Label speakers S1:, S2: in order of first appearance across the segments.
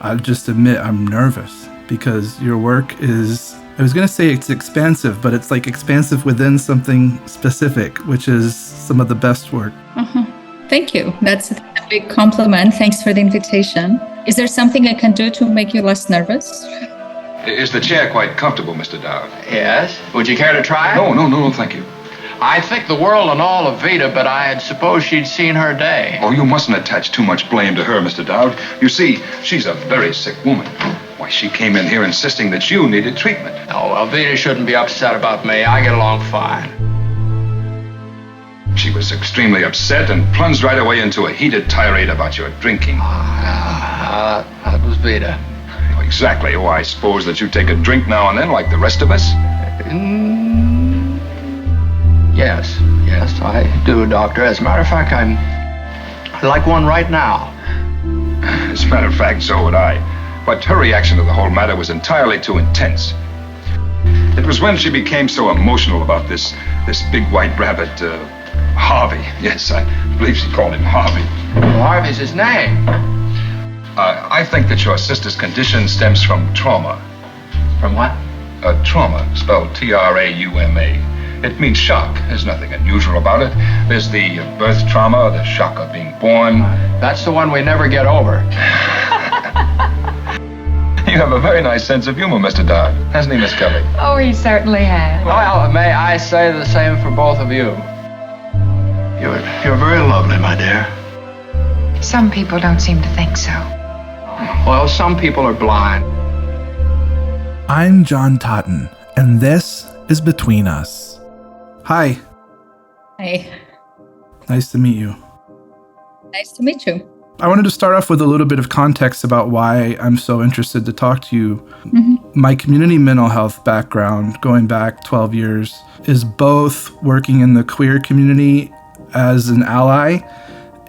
S1: I'll just admit I'm nervous because your work is, I was going to say it's expansive, but it's like expansive within something specific, which is some of the best work.
S2: Thank you. That's a big compliment. Thanks for the invitation. Is there something I can do to make you less nervous?
S3: Is the chair quite comfortable, Mr. Dowd?
S4: Yes. Would you care to try it?
S3: No, thank you.
S4: I think the world and all of Vita, but I had supposed she'd seen her day.
S3: Oh, you mustn't attach too much blame to her, Mr. Dowd. You see, she's a very sick woman. Why, she came in here insisting that you needed treatment.
S4: Oh, well, Vita shouldn't be upset about me. I get along fine.
S3: She was extremely upset and plunged right away into a heated tirade about your drinking.
S4: That was Vita.
S3: Exactly. Oh, I suppose that you take a drink now and then like the rest of us?
S4: Yes, I do, Doctor. As a matter of fact, I like one right now.
S3: As a matter of fact, so would I. But her reaction to the whole matter was entirely too intense. It was when she became so emotional about this big white rabbit, Harvey. Yes, I believe she called him Harvey.
S4: Well, Harvey's his name.
S3: I think that your sister's condition stems from trauma.
S4: From what?
S3: Trauma, spelled Trauma. It means shock. There's nothing unusual about it. There's the birth trauma, the shock of being born.
S4: That's the one we never get over.
S3: You have a very nice sense of humor, Mr. Dodd. Hasn't he, Miss Kelly?
S5: Oh, he certainly has.
S4: Well, may I say the same for both of you? You're very lovely, my dear.
S5: Some people don't seem to think so.
S4: Well, some people are blind.
S1: I'm John Totten, and this is Between Us. Hi.
S2: Hi.
S1: Nice to meet you.
S2: Nice to meet you.
S1: I wanted to start off with a little bit of context about why I'm so interested to talk to you.
S2: Mm-hmm.
S1: My community mental health background, going back 12 years, is both working in the queer community as an ally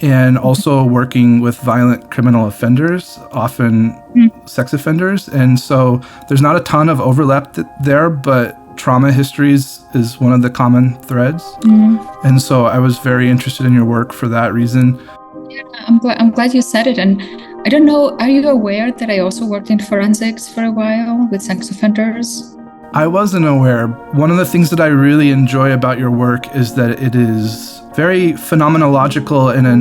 S1: and also working with violent criminal offenders, often sex offenders. And so there's not a ton of overlap there, but trauma histories is one of the common threads. And so I was very interested in your work for that reason.
S2: Yeah, I'm glad you said it. And I don't know, are you aware that I also worked in forensics for a while with sex offenders?
S1: I wasn't aware. One of the things that I really enjoy about your work is that it is very phenomenological in a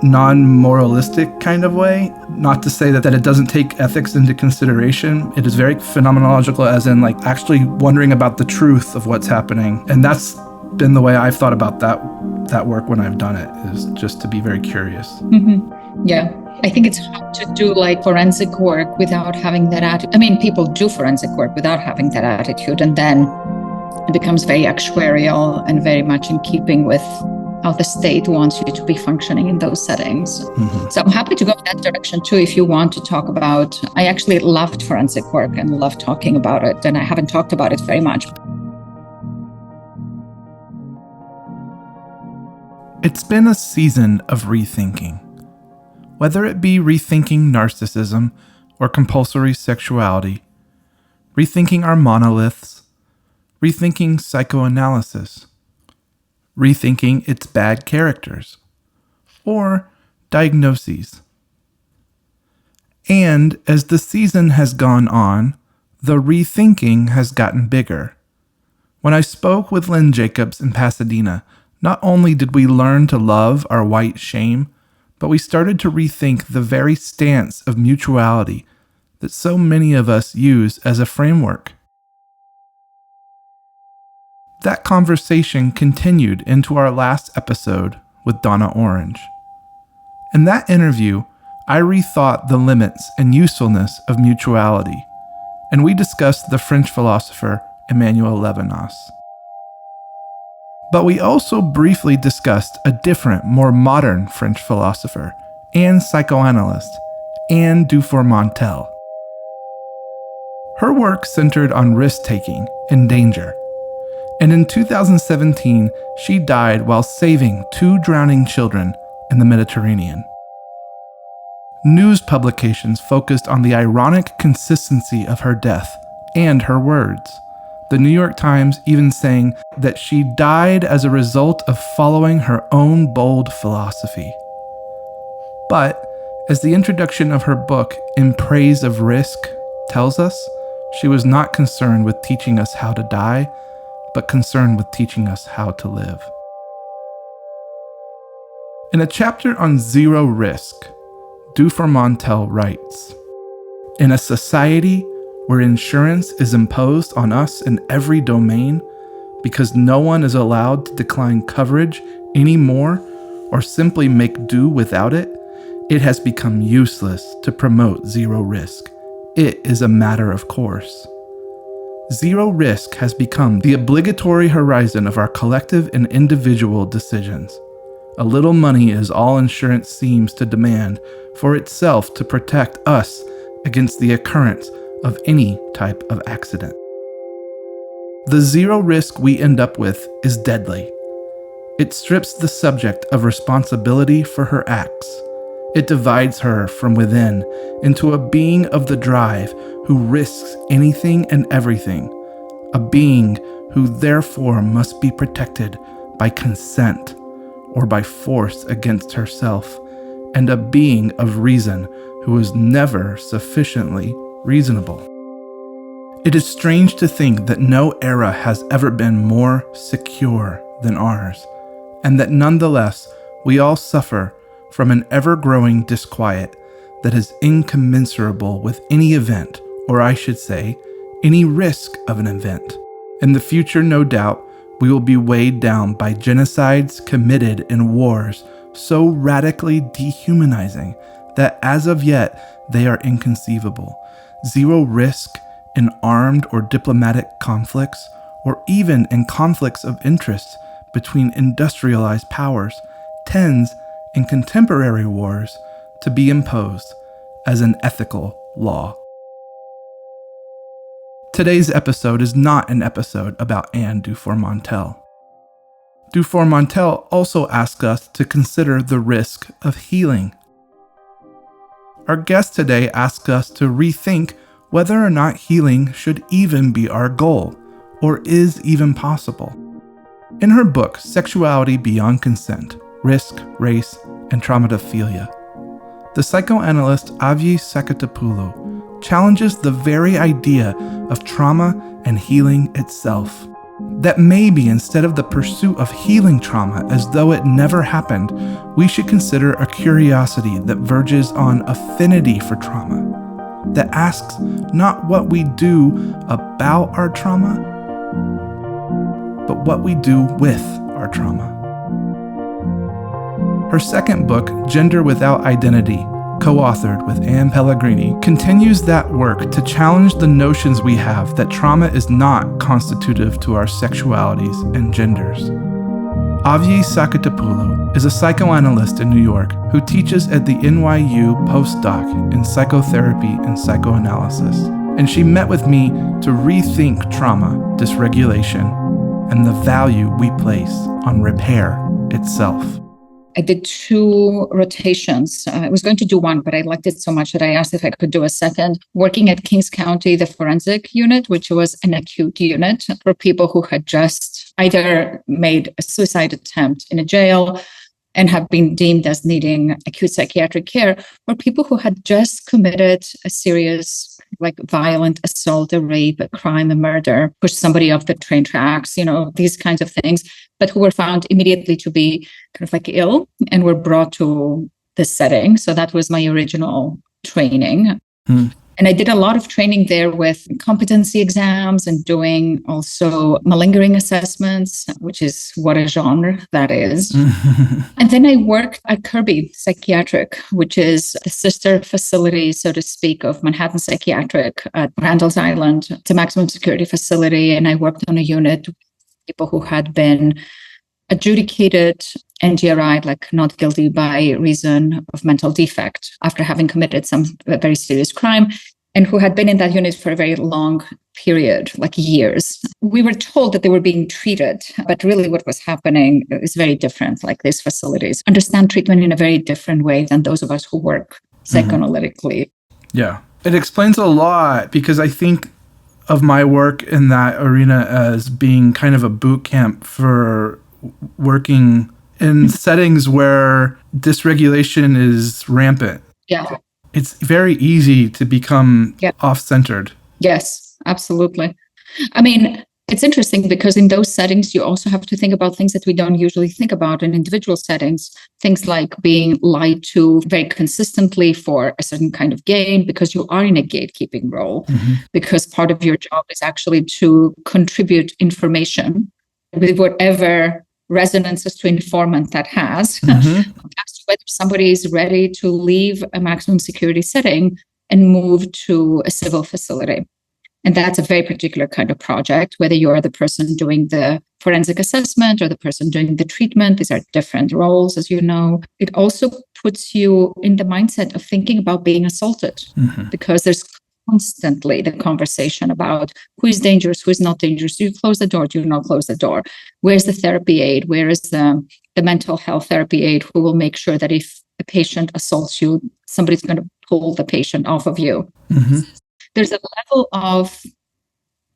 S1: non-moralistic kind of way. Not to say that it doesn't take ethics into consideration. It is very phenomenological, as in like actually wondering about the truth of what's happening. And that's been the way I've thought about that work when I've done it, is just to be very curious.
S2: Mm-hmm. Yeah. I think it's hard to do like forensic work without having that attitude. I mean, people do forensic work without having that attitude, and then it becomes very actuarial and very much in keeping with how the state wants you to be functioning in those settings. Mm-hmm. So I'm happy to go in that direction too if you want to talk about. I actually loved forensic work and love talking about it, and I haven't talked about it very much.
S1: It's been a season of rethinking. Whether it be rethinking narcissism or compulsory sexuality, rethinking our monoliths, rethinking psychoanalysis, rethinking its bad characters, or diagnoses. And as the season has gone on, the rethinking has gotten bigger. When I spoke with Lynn Jacobs in Pasadena, not only did we learn to love our white shame, but we started to rethink the very stance of mutuality that so many of us use as a framework. That conversation continued into our last episode with Donna Orange. In that interview, I rethought the limits and usefulness of mutuality, and we discussed the French philosopher Emmanuel Levinas. But we also briefly discussed a different, more modern French philosopher and psychoanalyst, Anne Dufour-Montel. Her work centered on risk-taking and danger, and in 2017, she died while saving 2 drowning children in the Mediterranean. News publications focused on the ironic consistency of her death and her words. The New York Times even saying that she died as a result of following her own bold philosophy. But As the introduction of her book, In Praise of Risk, tells us, she was not concerned with teaching us how to die, but concerned with teaching us how to live. In a chapter on zero risk, Dufour-Montel writes, "In a society where insurance is imposed on us in every domain because no one is allowed to decline coverage anymore or simply make do without it, it has become useless to promote zero risk. It is a matter of course. Zero risk has become the obligatory horizon of our collective and individual decisions. A little money is all insurance seems to demand for itself to protect us against the occurrence of any type of accident. The zero risk we end up with is deadly. It strips the subject of responsibility for her acts. It divides her from within into a being of the drive who risks anything and everything, a being who therefore must be protected by consent or by force against herself, and a being of reason who is never sufficiently reasonable. It is strange to think that no era has ever been more secure than ours, and that nonetheless we all suffer from an ever-growing disquiet that is incommensurable with any event, or I should say, any risk of an event. In the future, no doubt, we will be weighed down by genocides committed in wars so radically dehumanizing that as of yet they are inconceivable. Zero risk in armed or diplomatic conflicts, or even in conflicts of interest between industrialized powers, tends in contemporary wars to be imposed as an ethical law. Today's episode is not an episode about Anne Dufour-Montel. Dufour-Montel also asks us to consider the risk of healing. Our guest today asks us to rethink whether or not healing should even be our goal, or is even possible. In her book, Sexuality Beyond Consent, Risk, Race, and Traumatophilia, the psychoanalyst Avgi Saketopoulou challenges the very idea of trauma and healing itself. That maybe instead of the pursuit of healing trauma as though it never happened, we should consider a curiosity that verges on affinity for trauma, that asks not what we do about our trauma, but what we do with our trauma. Her second book, Gender Without Identity, co-authored with Anne Pellegrini, continues that work to challenge the notions we have that trauma is not constitutive to our sexualities and genders. Avgi Saketopoulou is a psychoanalyst in New York who teaches at the NYU postdoc in psychotherapy and psychoanalysis, and she met with me to rethink trauma, dysregulation, and the value we place on repair itself.
S2: I did 2 rotations. I was going to do one, but I liked it so much that I asked if I could do a second. Working at Kings County, the forensic unit, which was an acute unit for people who had just either made a suicide attempt in a jail and have been deemed as needing acute psychiatric care, or people who had just committed a serious, violent assault, a rape, a crime, a murder, pushed somebody off the train tracks, these kinds of things, but who were found immediately to be ill and were brought to this setting. So that was my original training. And I did a lot of training there with competency exams and doing also malingering assessments, which is what a genre that is. And then I worked at Kirby Psychiatric, which is the sister facility, so to speak, of Manhattan Psychiatric at Randall's Island. It's a maximum security facility. And I worked on a unit with people who had been adjudicated NGRI, not guilty by reason of mental defect after having committed some very serious crime, and who had been in that unit for a very long period, years. We were told that they were being treated, but really what was happening is very different. These facilities understand treatment in a very different way than those of us who work psychoanalytically.
S1: Yeah. It explains a lot, because I think of my work in that arena as being kind of a boot camp for working in settings where dysregulation is rampant.
S2: Yeah.
S1: It's very easy to become off-centered.
S2: Yes, absolutely. I mean, it's interesting because in those settings, you also have to think about things that we don't usually think about in individual settings. Things like being lied to very consistently for a certain kind of gain, because you are in a gatekeeping role, because part of your job is actually to contribute information with whatever resonances to informant that has, as to whether somebody is ready to leave a maximum security setting and move to a civil facility. And that's a very particular kind of project, whether you are the person doing the forensic assessment or the person doing the treatment. These are different roles, as you know. It also puts you in the mindset of thinking about being assaulted, because there's constantly the conversation about who is dangerous, who is not dangerous. Do you close the door? Do you not close the door? Where's the therapy aide? Where is the mental health therapy aide who will make sure that if a patient assaults you, somebody's going to pull the patient off of you? There's a level of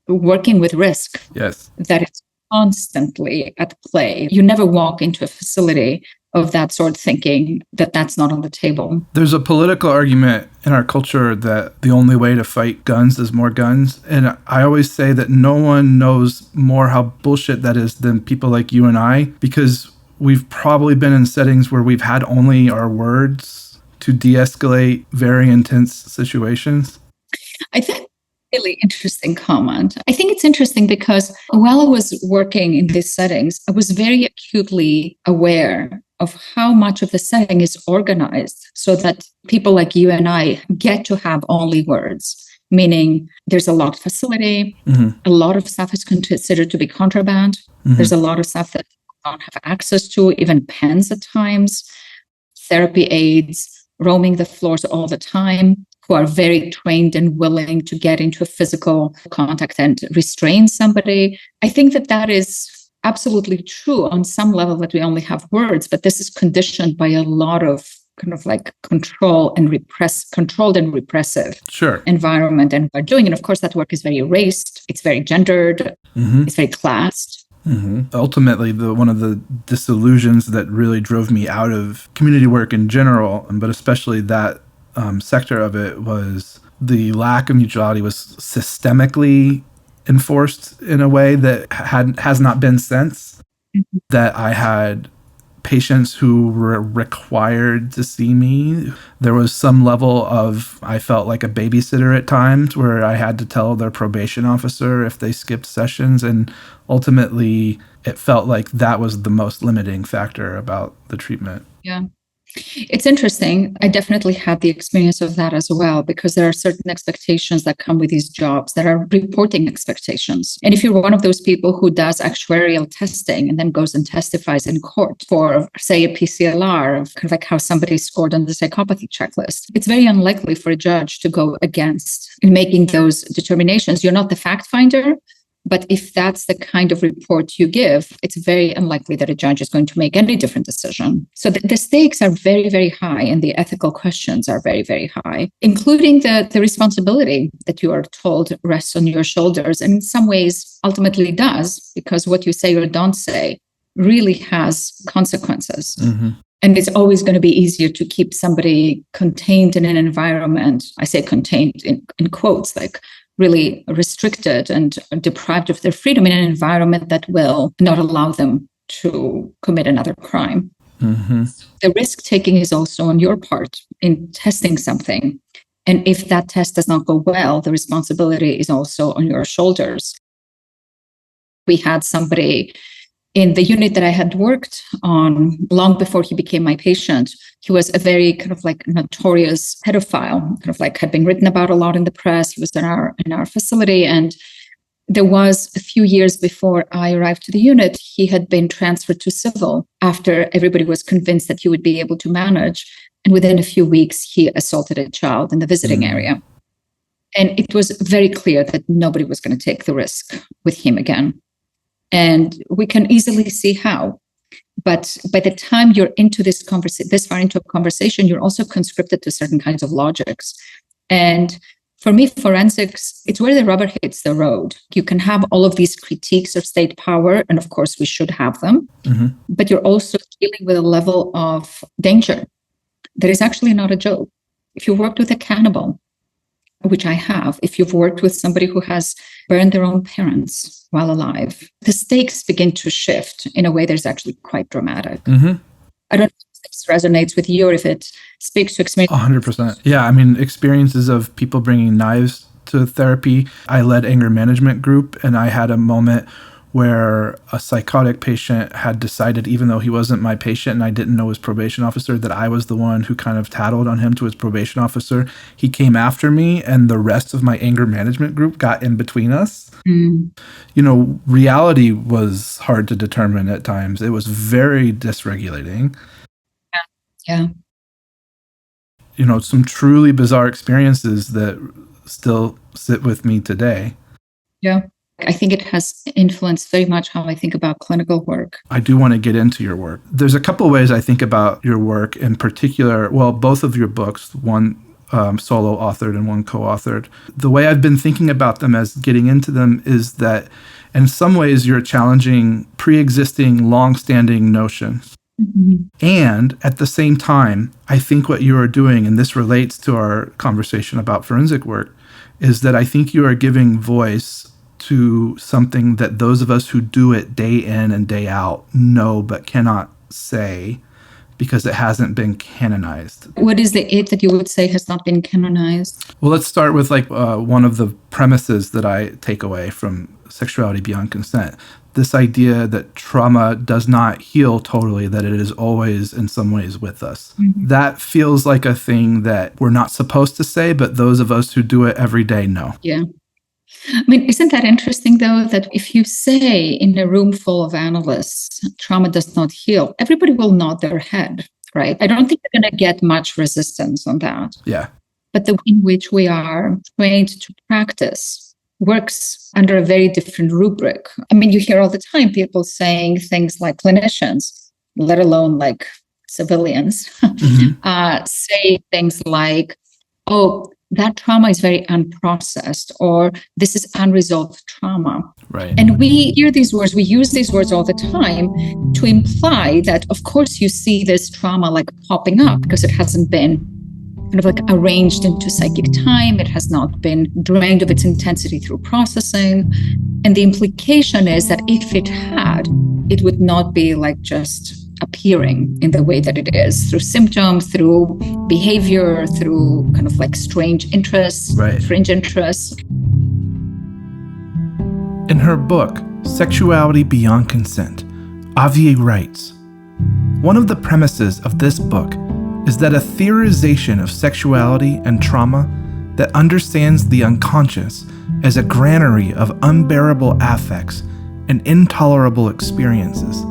S2: working with risk that is constantly at play. You never walk into a facility of that sort thinking that that's not on the table.
S1: There's a political argument in our culture that the only way to fight guns is more guns. And I always say that no one knows more how bullshit that is than people like you and I, because we've probably been in settings where we've had only our words to de-escalate very intense situations.
S2: I think really interesting comment. I think it's interesting because while I was working in these settings, I was very acutely aware of how much of the setting is organized so that people like you and I get to have only words, meaning there's a locked facility, a lot of stuff is considered to be contraband. There's a lot of stuff that we don't have access to, even pens at times, therapy aides roaming the floors all the time, who are very trained and willing to get into a physical contact and restrain somebody. I think that that is absolutely true on some level, that we only have words, but this is conditioned by a lot of kind of like controlled and repressive environment. And we're doing, and of course that work is very erased, it's very gendered, it's very classed.
S1: Ultimately, one of the disillusions that really drove me out of community work in general, but especially that sector of it, was the lack of mutuality was systemically enforced in a way that has not been since. That I had patients who were required to see me. There was some level of, I felt like a babysitter at times, where I had to tell their probation officer if they skipped sessions, and ultimately it felt like that was the most limiting factor about the treatment.
S2: Yeah. It's interesting. I definitely had the experience of that as well, because there are certain expectations that come with these jobs that are reporting expectations. And if you're one of those people who does actuarial testing and then goes and testifies in court for, say, a PCLR, of kind of like how somebody scored on the psychopathy checklist, it's very unlikely for a judge to go against in making those determinations. You're not the fact finder. But if that's the kind of report you give, it's very unlikely that a judge is going to make any different decision. So the stakes are very, very high, and the ethical questions are very, very high, including the responsibility that you are told rests on your shoulders, and in some ways ultimately does, because what you say or don't say really has consequences. And it's always going to be easier to keep somebody contained in an environment. I say contained in quotes, like really restricted and deprived of their freedom in an environment that will not allow them to commit another crime. The risk taking is also on your part in testing something. And if that test does not go well, the responsibility is also on your shoulders. We had somebody in the unit that I had worked on long before he became my patient. He was a very kind of like notorious pedophile, kind of like had been written about a lot in the press. He was in our facility. And there was a few years before I arrived to the unit, he had been transferred to civil after everybody was convinced that he would be able to manage. And within a few weeks, he assaulted a child in the visiting area. And it was very clear that nobody was going to take the risk with him again. And we can easily see how. But by the time you're into this far into a conversation, you're also conscripted to certain kinds of logics. And for me, forensics, it's where the rubber hits the road. You can have all of these critiques of state power, and of course we should have them, but you're also dealing with a level of danger that is actually not a joke. If you worked with a cannibal, which I have, if you've worked with somebody who has burned their own parents while alive, the stakes begin to shift in a way that's actually quite dramatic.
S1: Mm-hmm.
S2: I don't know if this resonates with you or if it speaks to experience.
S1: 100%. Yeah, I mean, experiences of people bringing knives to therapy. I led anger management group, and I had a moment where a psychotic patient had decided, even though he wasn't my patient and I didn't know his probation officer, that I was the one who kind of tattled on him to his probation officer. He came after me, and the rest of my anger management group got in between us. You know, reality was hard to determine at times. It was very dysregulating.
S2: Yeah.
S1: You know, some truly bizarre experiences that still sit with me today.
S2: Yeah. I think it has influenced very much how I think about clinical work.
S1: I do want to get into your work. There's a couple of ways I think about your work, in particular, well, both of your books, one solo authored and one co-authored. The way I've been thinking about them as getting into them is that in some ways you're challenging pre-existing, long-standing notions. And at the same time, I think what you are doing, and this relates to our conversation about forensic work, is that I think you are giving voice to something that those of us who do it day in and day out know but cannot say because it hasn't been canonized.
S2: What is the it that you would say has not been canonized?
S1: Well, let's start with one of the premises that I take away from Sexuality Beyond Consent. This idea that trauma does not heal totally, that it is always in some ways with us. That feels like a thing that we're not supposed to say, but those of us who do it every day know.
S2: Yeah. I mean, isn't that interesting, though, that if you say in a room full of analysts, trauma does not heal, everybody will nod their head, right? I don't think you're going to get much resistance on that.
S1: Yeah.
S2: But the way in which we are trained to practice works under a very different rubric. I mean, you hear all the time people saying things like clinicians, let alone like civilians, say things like, oh, that trauma is very unprocessed, or this is unresolved trauma.
S1: Right.
S2: And we hear these words, we use these words all the time to imply that, of course, you see this trauma like popping up because it hasn't been kind of like arranged into psychic time. It has not been drained of its intensity through processing. And the implication is that if it had, it would not be like just appearing in the way that it is, through symptoms, through behavior, through kind of like strange interests, fringe interests.
S1: In her book, Sexuality Beyond Consent, Avgi writes, one of the premises of this book is that a theorization of sexuality and trauma that understands the unconscious as a granary of unbearable affects and intolerable experiences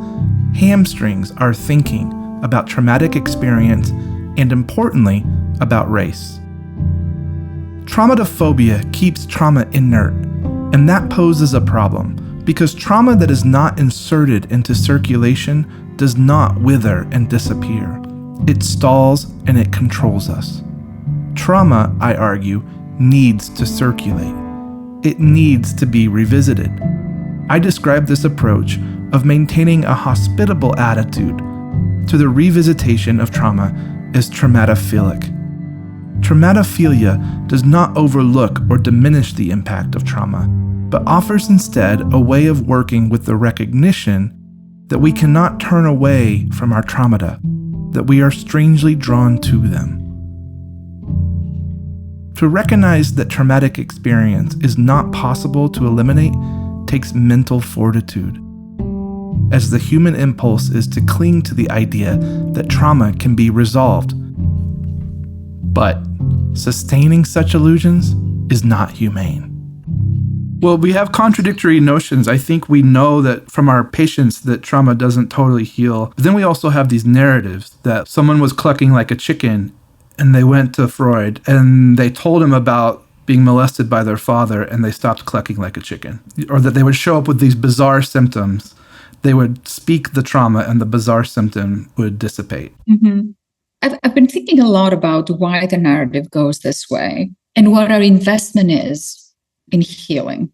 S1: hamstrings our thinking about traumatic experience and, importantly, about race. Traumatophobia keeps trauma inert, and that poses a problem because trauma that is not inserted into circulation does not wither and disappear. It stalls and it controls us. Trauma, I argue, needs to circulate. It needs to be revisited. I describe this approach of maintaining a hospitable attitude to the revisitation of trauma as traumatophilic. Traumatophilia does not overlook or diminish the impact of trauma, but offers instead a way of working with the recognition that we cannot turn away from our traumata, that we are strangely drawn to them. To recognize that traumatic experience is not possible to eliminate takes mental fortitude, as the human impulse is to cling to the idea that trauma can be resolved. But sustaining such illusions is not humane. Well, we have contradictory notions. I think we know that from our patients that trauma doesn't totally heal. But then we also have these narratives that someone was clucking like a chicken and they went to Freud and they told him about being molested by their father and they stopped clucking like a chicken. Or that they would show up with these bizarre symptoms. They would speak the trauma and the bizarre symptom would dissipate.
S2: I've been thinking a lot about why the narrative goes this way and what our investment is in healing.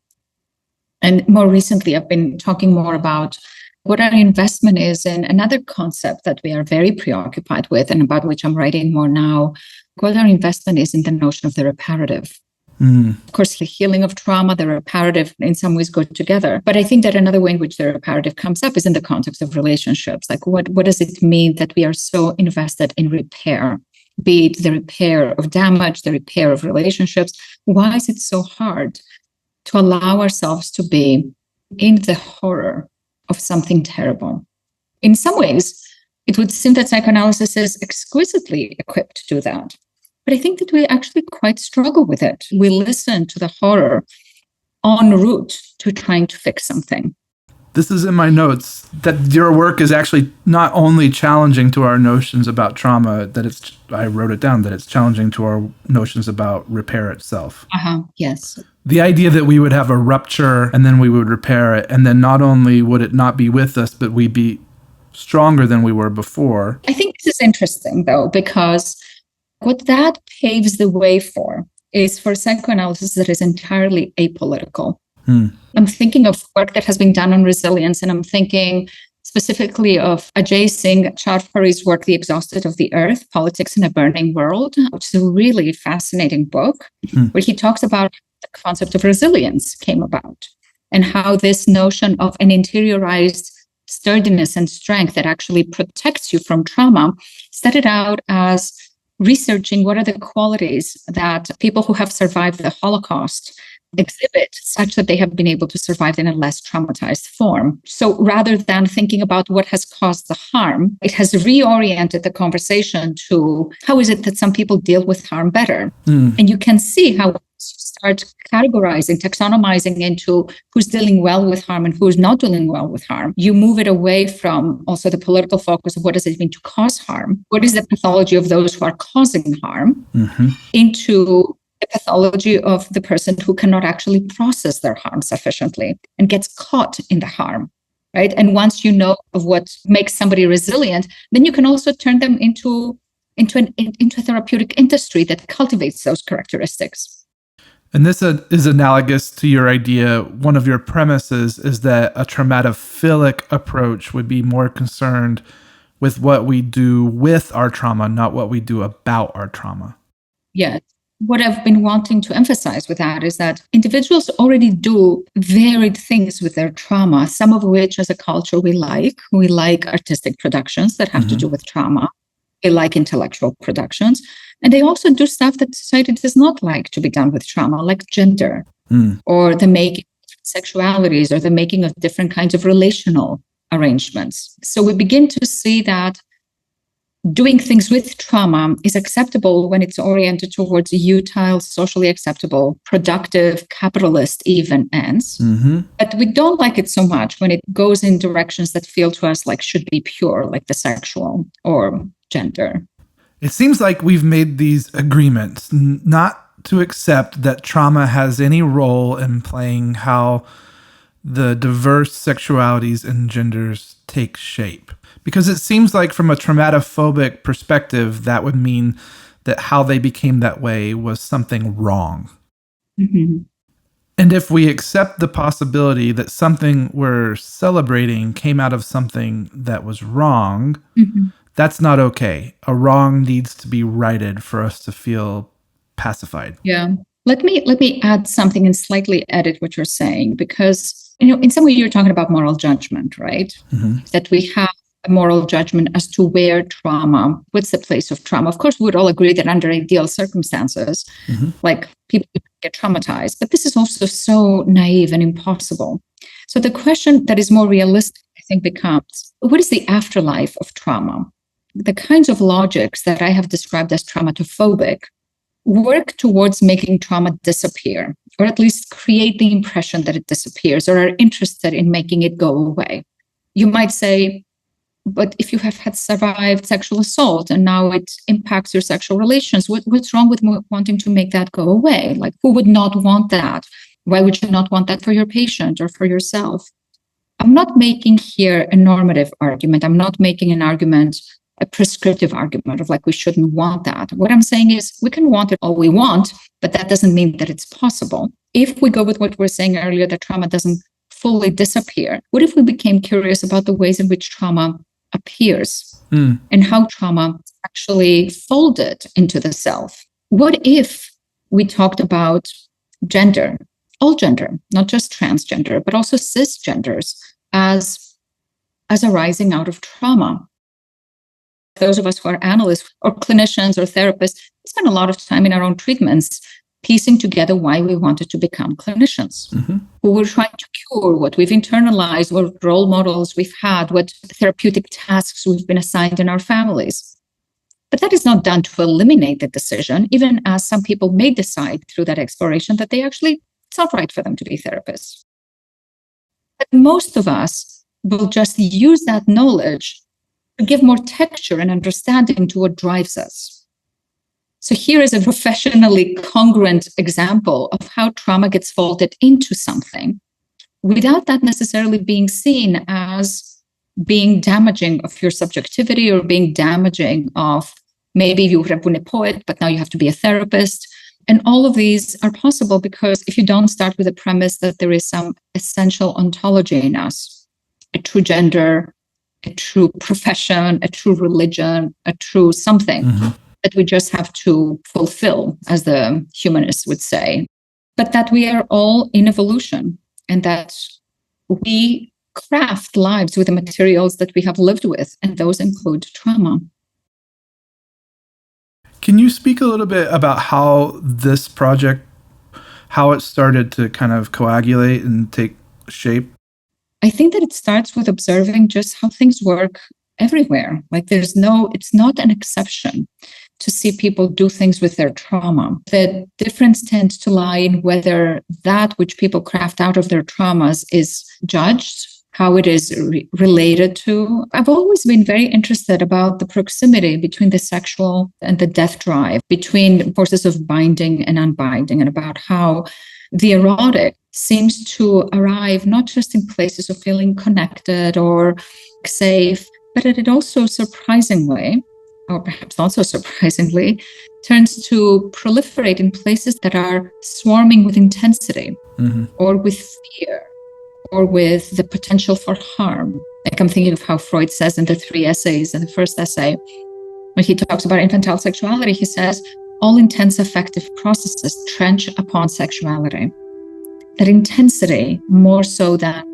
S2: And more recently, I've been talking more about what our investment is in another concept that we are very preoccupied with and about which I'm writing more now, what our investment is in the notion of the reparative. Of course, the healing of trauma, the reparative in some ways go together. But I think that another way in which the reparative comes up is in the context of relationships. Like what does it mean that we are so invested in repair, be it the repair of damage, the repair of relationships? Why is it so hard to allow ourselves to be in the horror of something terrible? In some ways, it would seem that psychoanalysis is exquisitely equipped to do that. But I think that we actually quite struggle with it. We listen to the horror en route to trying to fix something.
S1: This is in my notes, that your work is actually not only challenging to our notions about trauma, I wrote it down, that it's challenging to our notions about repair itself.
S2: Yes.
S1: The idea that we would have a rupture and then we would repair it, and then not only would it not be with us, but we'd be stronger than we were before.
S2: I think this is interesting, though, because what that paves the way for is for psychoanalysis that is entirely apolitical. I'm thinking of work that has been done on resilience, and I'm thinking specifically of Ajay Singh Chowdhury's work, The Exhausted of the Earth, Politics in a Burning World, which is a really fascinating book, where he talks about the concept of resilience came about and how this notion of an interiorized sturdiness and strength that actually protects you from trauma started out as researching what are the qualities that people who have survived the Holocaust exhibit such that they have been able to survive in a less traumatized form. So rather than thinking about what has caused the harm, it has reoriented the conversation to how is it that some people deal with harm better? And you can see how you start categorizing, taxonomizing into who's dealing well with harm and who's not dealing well with harm. You move it away from also the political focus of what does it mean to cause harm? What is the pathology of those who are causing harm? Into the pathology of the person who cannot actually process their harm sufficiently and gets caught in the harm, right? And once you know of what makes somebody resilient, then you can also turn them into a therapeutic industry that cultivates those characteristics.
S1: And this is analogous to your idea. One of your premises is that a traumatophilic approach would be more concerned with what we do with our trauma, not what we do about our trauma.
S2: Yeah. What I've been wanting to emphasize with that is that individuals already do varied things with their trauma, some of which as a culture we like. We like artistic productions that have to do with trauma. They like intellectual productions. And they also do stuff that society does not like to be done with trauma, like gender, or the making of sexualities, or the making of different kinds of relational arrangements. So we begin to see that doing things with trauma is acceptable when it's oriented towards utile, socially acceptable, productive, capitalist even ends. But we don't like it so much when it goes in directions that feel to us like should be pure, like the sexual or gender.
S1: It seems like we've made these agreements not to accept that trauma has any role in playing how the diverse sexualities and genders take shape. Because it seems like from a traumatophobic perspective, that would mean that how they became that way was something wrong. And if we accept the possibility that something we're celebrating came out of something that was wrong, that's not okay. A wrong needs to be righted for us to feel pacified.
S2: Yeah. Let me add something and slightly edit what you're saying, because in some way you're talking about moral judgment, right? That we have a moral judgment as to where trauma, what's the place of trauma. Of course, we would all agree that under ideal circumstances, like people get traumatized, but this is also so naive and impossible. So the question that is more realistic, I think, becomes, what is the afterlife of trauma? The kinds of logics that I have described as traumatophobic work towards making trauma disappear, or at least create the impression that it disappears, or are interested in making it go away. You might say, but if you have had survived sexual assault and now it impacts your sexual relations, what's wrong with wanting to make that go away? Like, who would not want that? Why would you not want that for your patient or for yourself? I'm not making here a normative argument. I'm not making an argument, a prescriptive argument of like, we shouldn't want that. What I'm saying is we can want it all we want, but that doesn't mean that it's possible. If we go with what we were saying earlier, that trauma doesn't fully disappear, what if we became curious about the ways in which trauma appears and how trauma actually folded into the self? What if we talked about gender, all gender, not just transgender, but also cisgenders as arising out of trauma? Those of us who are analysts or clinicians or therapists, we spend a lot of time in our own treatments piecing together why we wanted to become clinicians, who were trying to cure, what we've internalized, what role models we've had, what therapeutic tasks we've been assigned in our families. But that is not done to eliminate the decision, even as some people may decide through that exploration that it's not right for them to be therapists. But most of us will just use that knowledge to give more texture and understanding to what drives us. So here is a professionally congruent example of how trauma gets folded into something without that necessarily being seen as being damaging of your subjectivity or being damaging of maybe you would have been a poet, but now you have to be a therapist. And all of these are possible because if you don't start with the premise that there is some essential ontology in us, a true gender, a true profession, a true religion, a true something that we just have to fulfill, as the humanists would say, but that we are all in evolution and that we craft lives with the materials that we have lived with, and those include trauma.
S1: Can you speak a little bit about how this project, how it started to kind of coagulate and take shape?
S2: I think that it starts with observing just how things work everywhere. Like it's not an exception to see people do things with their trauma. The difference tends to lie in whether that which people craft out of their traumas is judged, how it is related to. I've always been very interested about the proximity between the sexual and the death drive, between forces of binding and unbinding, and about how the erotic seems to arrive not just in places of feeling connected or safe, but it also surprisingly, or perhaps not so surprisingly, turns to proliferate in places that are swarming with intensity or with fear or with the potential for harm. Like I'm thinking of how Freud says in the 3 essays, in the first essay, when he talks about infantile sexuality, he says, all intense affective processes trench upon sexuality. That intensity, more so than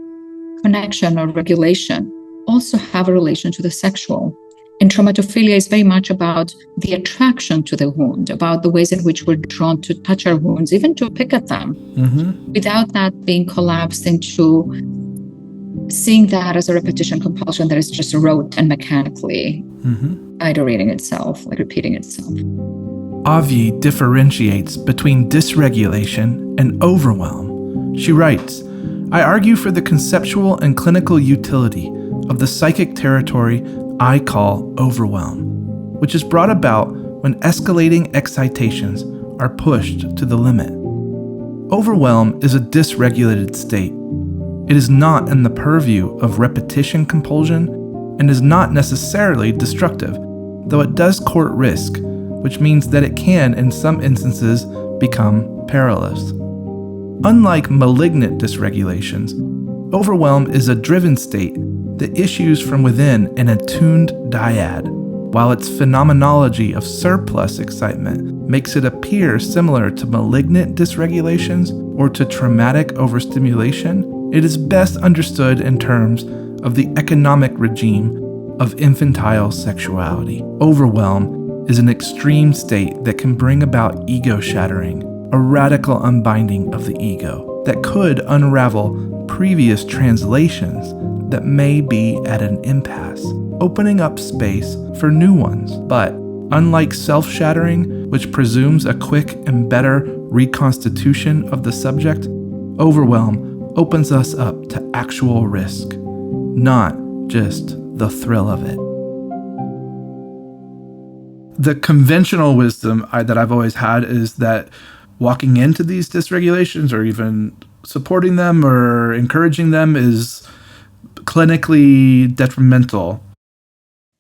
S2: connection or regulation, also have a relation to the sexual. And traumatophilia is very much about the attraction to the wound, about the ways in which we're drawn to touch our wounds, even to pick at them, without that being collapsed into seeing that as a repetition compulsion that is just rote and mechanically iterating itself, like repeating itself.
S1: Avgi differentiates between dysregulation and overwhelm. She writes, I argue for the conceptual and clinical utility of the psychic territory I call overwhelm, which is brought about when escalating excitations are pushed to the limit. Overwhelm is a dysregulated state. It is not in the purview of repetition compulsion and is not necessarily destructive, though it does court risk, which means that it can, in some instances, become perilous. Unlike malignant dysregulations, overwhelm is a driven state that issues from within an attuned dyad, while its phenomenology of surplus excitement makes it appear similar to malignant dysregulations or to traumatic overstimulation. It is best understood in terms of the economic regime of infantile sexuality. Overwhelm is an extreme state that can bring about ego shattering, a radical unbinding of the ego that could unravel previous translations that may be at an impasse, opening up space for new ones. But unlike self-shattering, which presumes a quick and better reconstitution of the subject, overwhelm opens us up to actual risk, not just the thrill of it. The conventional wisdom that I've always had is that walking into these dysregulations or even supporting them or encouraging them is clinically detrimental.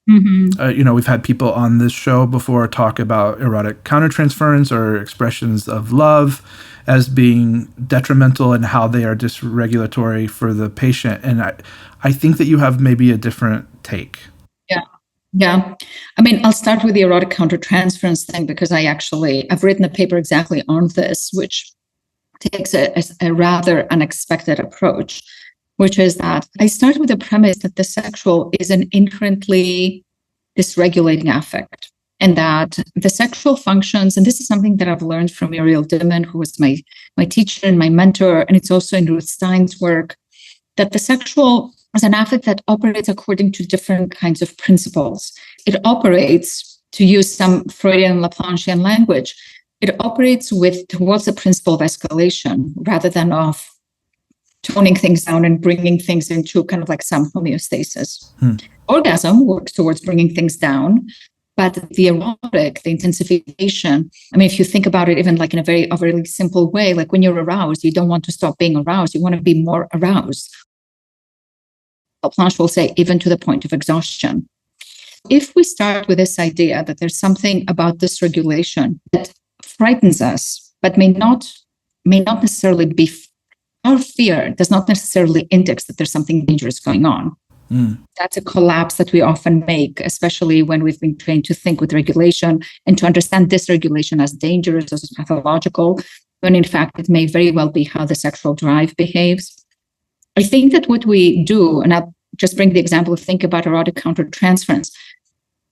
S1: We've had people on this show before talk about erotic countertransference or expressions of love as being detrimental and how they are dysregulatory for the patient. And I think that you have maybe a different take.
S2: Yeah. I mean, I'll start with the erotic countertransference thing because I've written a paper exactly on this, which takes a rather unexpected approach, which is that I start with the premise that the sexual is an inherently dysregulating affect, and that the sexual functions, and this is something that I've learned from Muriel Dimon, who was my teacher and my mentor, and it's also in Ruth Stein's work, that the sexual is an affect that operates according to different kinds of principles. It operates, to use some Freudian Laplanchian language, it operates towards the principle of escalation rather than of toning things down and bringing things into kind of like some homeostasis. Orgasm works towards bringing things down, but the erotic, the intensification, I mean, if you think about it even like in a very simple way, like when you're aroused, you don't want to stop being aroused, you want to be more aroused. Laplanche will say even to the point of exhaustion. If we start with this idea that there's something about this regulation that frightens us, but may not necessarily be, our fear does not necessarily index that there's something dangerous going on. That's a collapse that we often make, especially when we've been trained to think with regulation and to understand dysregulation as dangerous, as pathological, when in fact it may very well be how the sexual drive behaves. I think that what we do, and I'll just bring the example of think about erotic countertransference.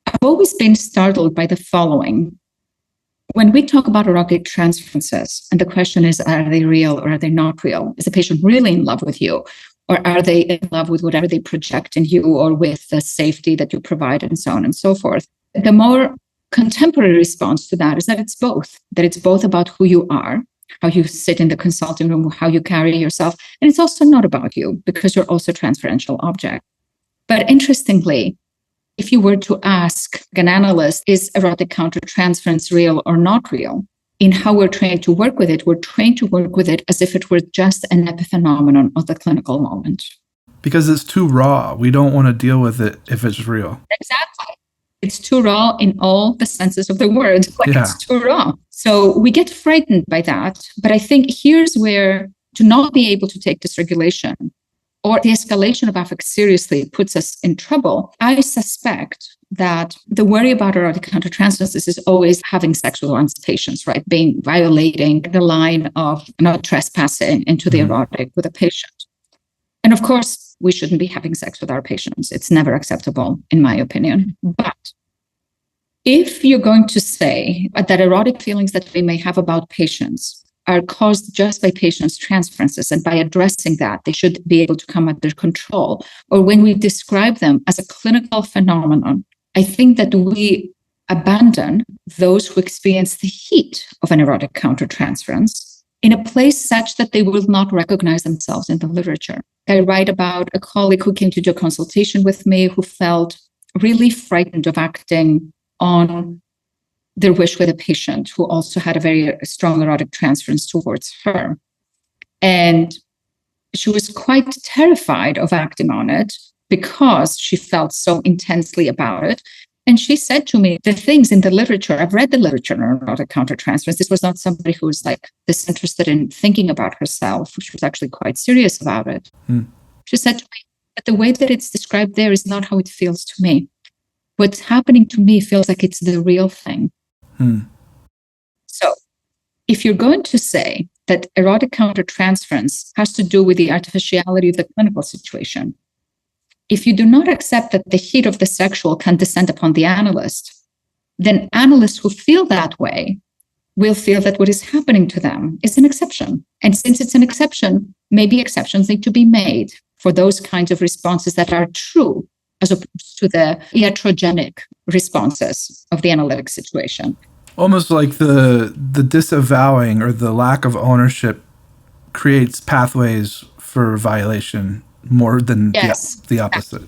S2: I've always been startled by the following. When we talk about erotic transferences, and the question is, are they real or are they not real? Is the patient really in love with you? Or are they in love with whatever they project in you or with the safety that you provide and so on and so forth? The more contemporary response to that is that it's both about who you are, how you sit in the consulting room, how you carry yourself. And it's also not about you because you're also a transferential object. But interestingly, if you were to ask an analyst, is erotic countertransference real or not real? In how we're trained to work with it, we're trained to work with it as if it were just an epiphenomenon of the clinical moment.
S1: Because it's too raw. We don't want to deal with it if it's real.
S2: Exactly. It's too raw in all the senses of the word. It's too raw. So we get frightened by that. But I think here's where to not be able to take dysregulation or the escalation of affect seriously puts us in trouble. I suspect that the worry about erotic countertransferences is always having sex with one's patients, right? Violating the line of not trespassing into the erotic with a patient. And of course, we shouldn't be having sex with our patients. It's never acceptable, in my opinion. But if you're going to say that erotic feelings that we may have about patients are caused just by patients' transferences, and by addressing that, they should be able to come under control, or when we describe them as a clinical phenomenon, I think that we abandon those who experience the heat of an erotic countertransference in a place such that they will not recognize themselves in the literature. I write about a colleague who came to do a consultation with me who felt really frightened of acting on their wish with a patient who also had a very strong erotic transference towards her. And she was quite terrified of acting on it because she felt so intensely about it. And she said to me, the things in the literature, I've read the literature on erotic countertransference. This was not somebody who was like disinterested in thinking about herself. She was actually quite serious about it. She said to me, but the way that it's described there is not how it feels to me. What's happening to me feels like it's the real thing. So if you're going to say that erotic countertransference has to do with the artificiality of the clinical situation, if you do not accept that the heat of the sexual can descend upon the analyst, then analysts who feel that way will feel that what is happening to them is an exception. And since it's an exception, maybe exceptions need to be made for those kinds of responses that are true, as opposed to the iatrogenic responses of the analytic situation.
S1: Almost like the disavowing or the lack of ownership creates pathways for violation more than the opposite.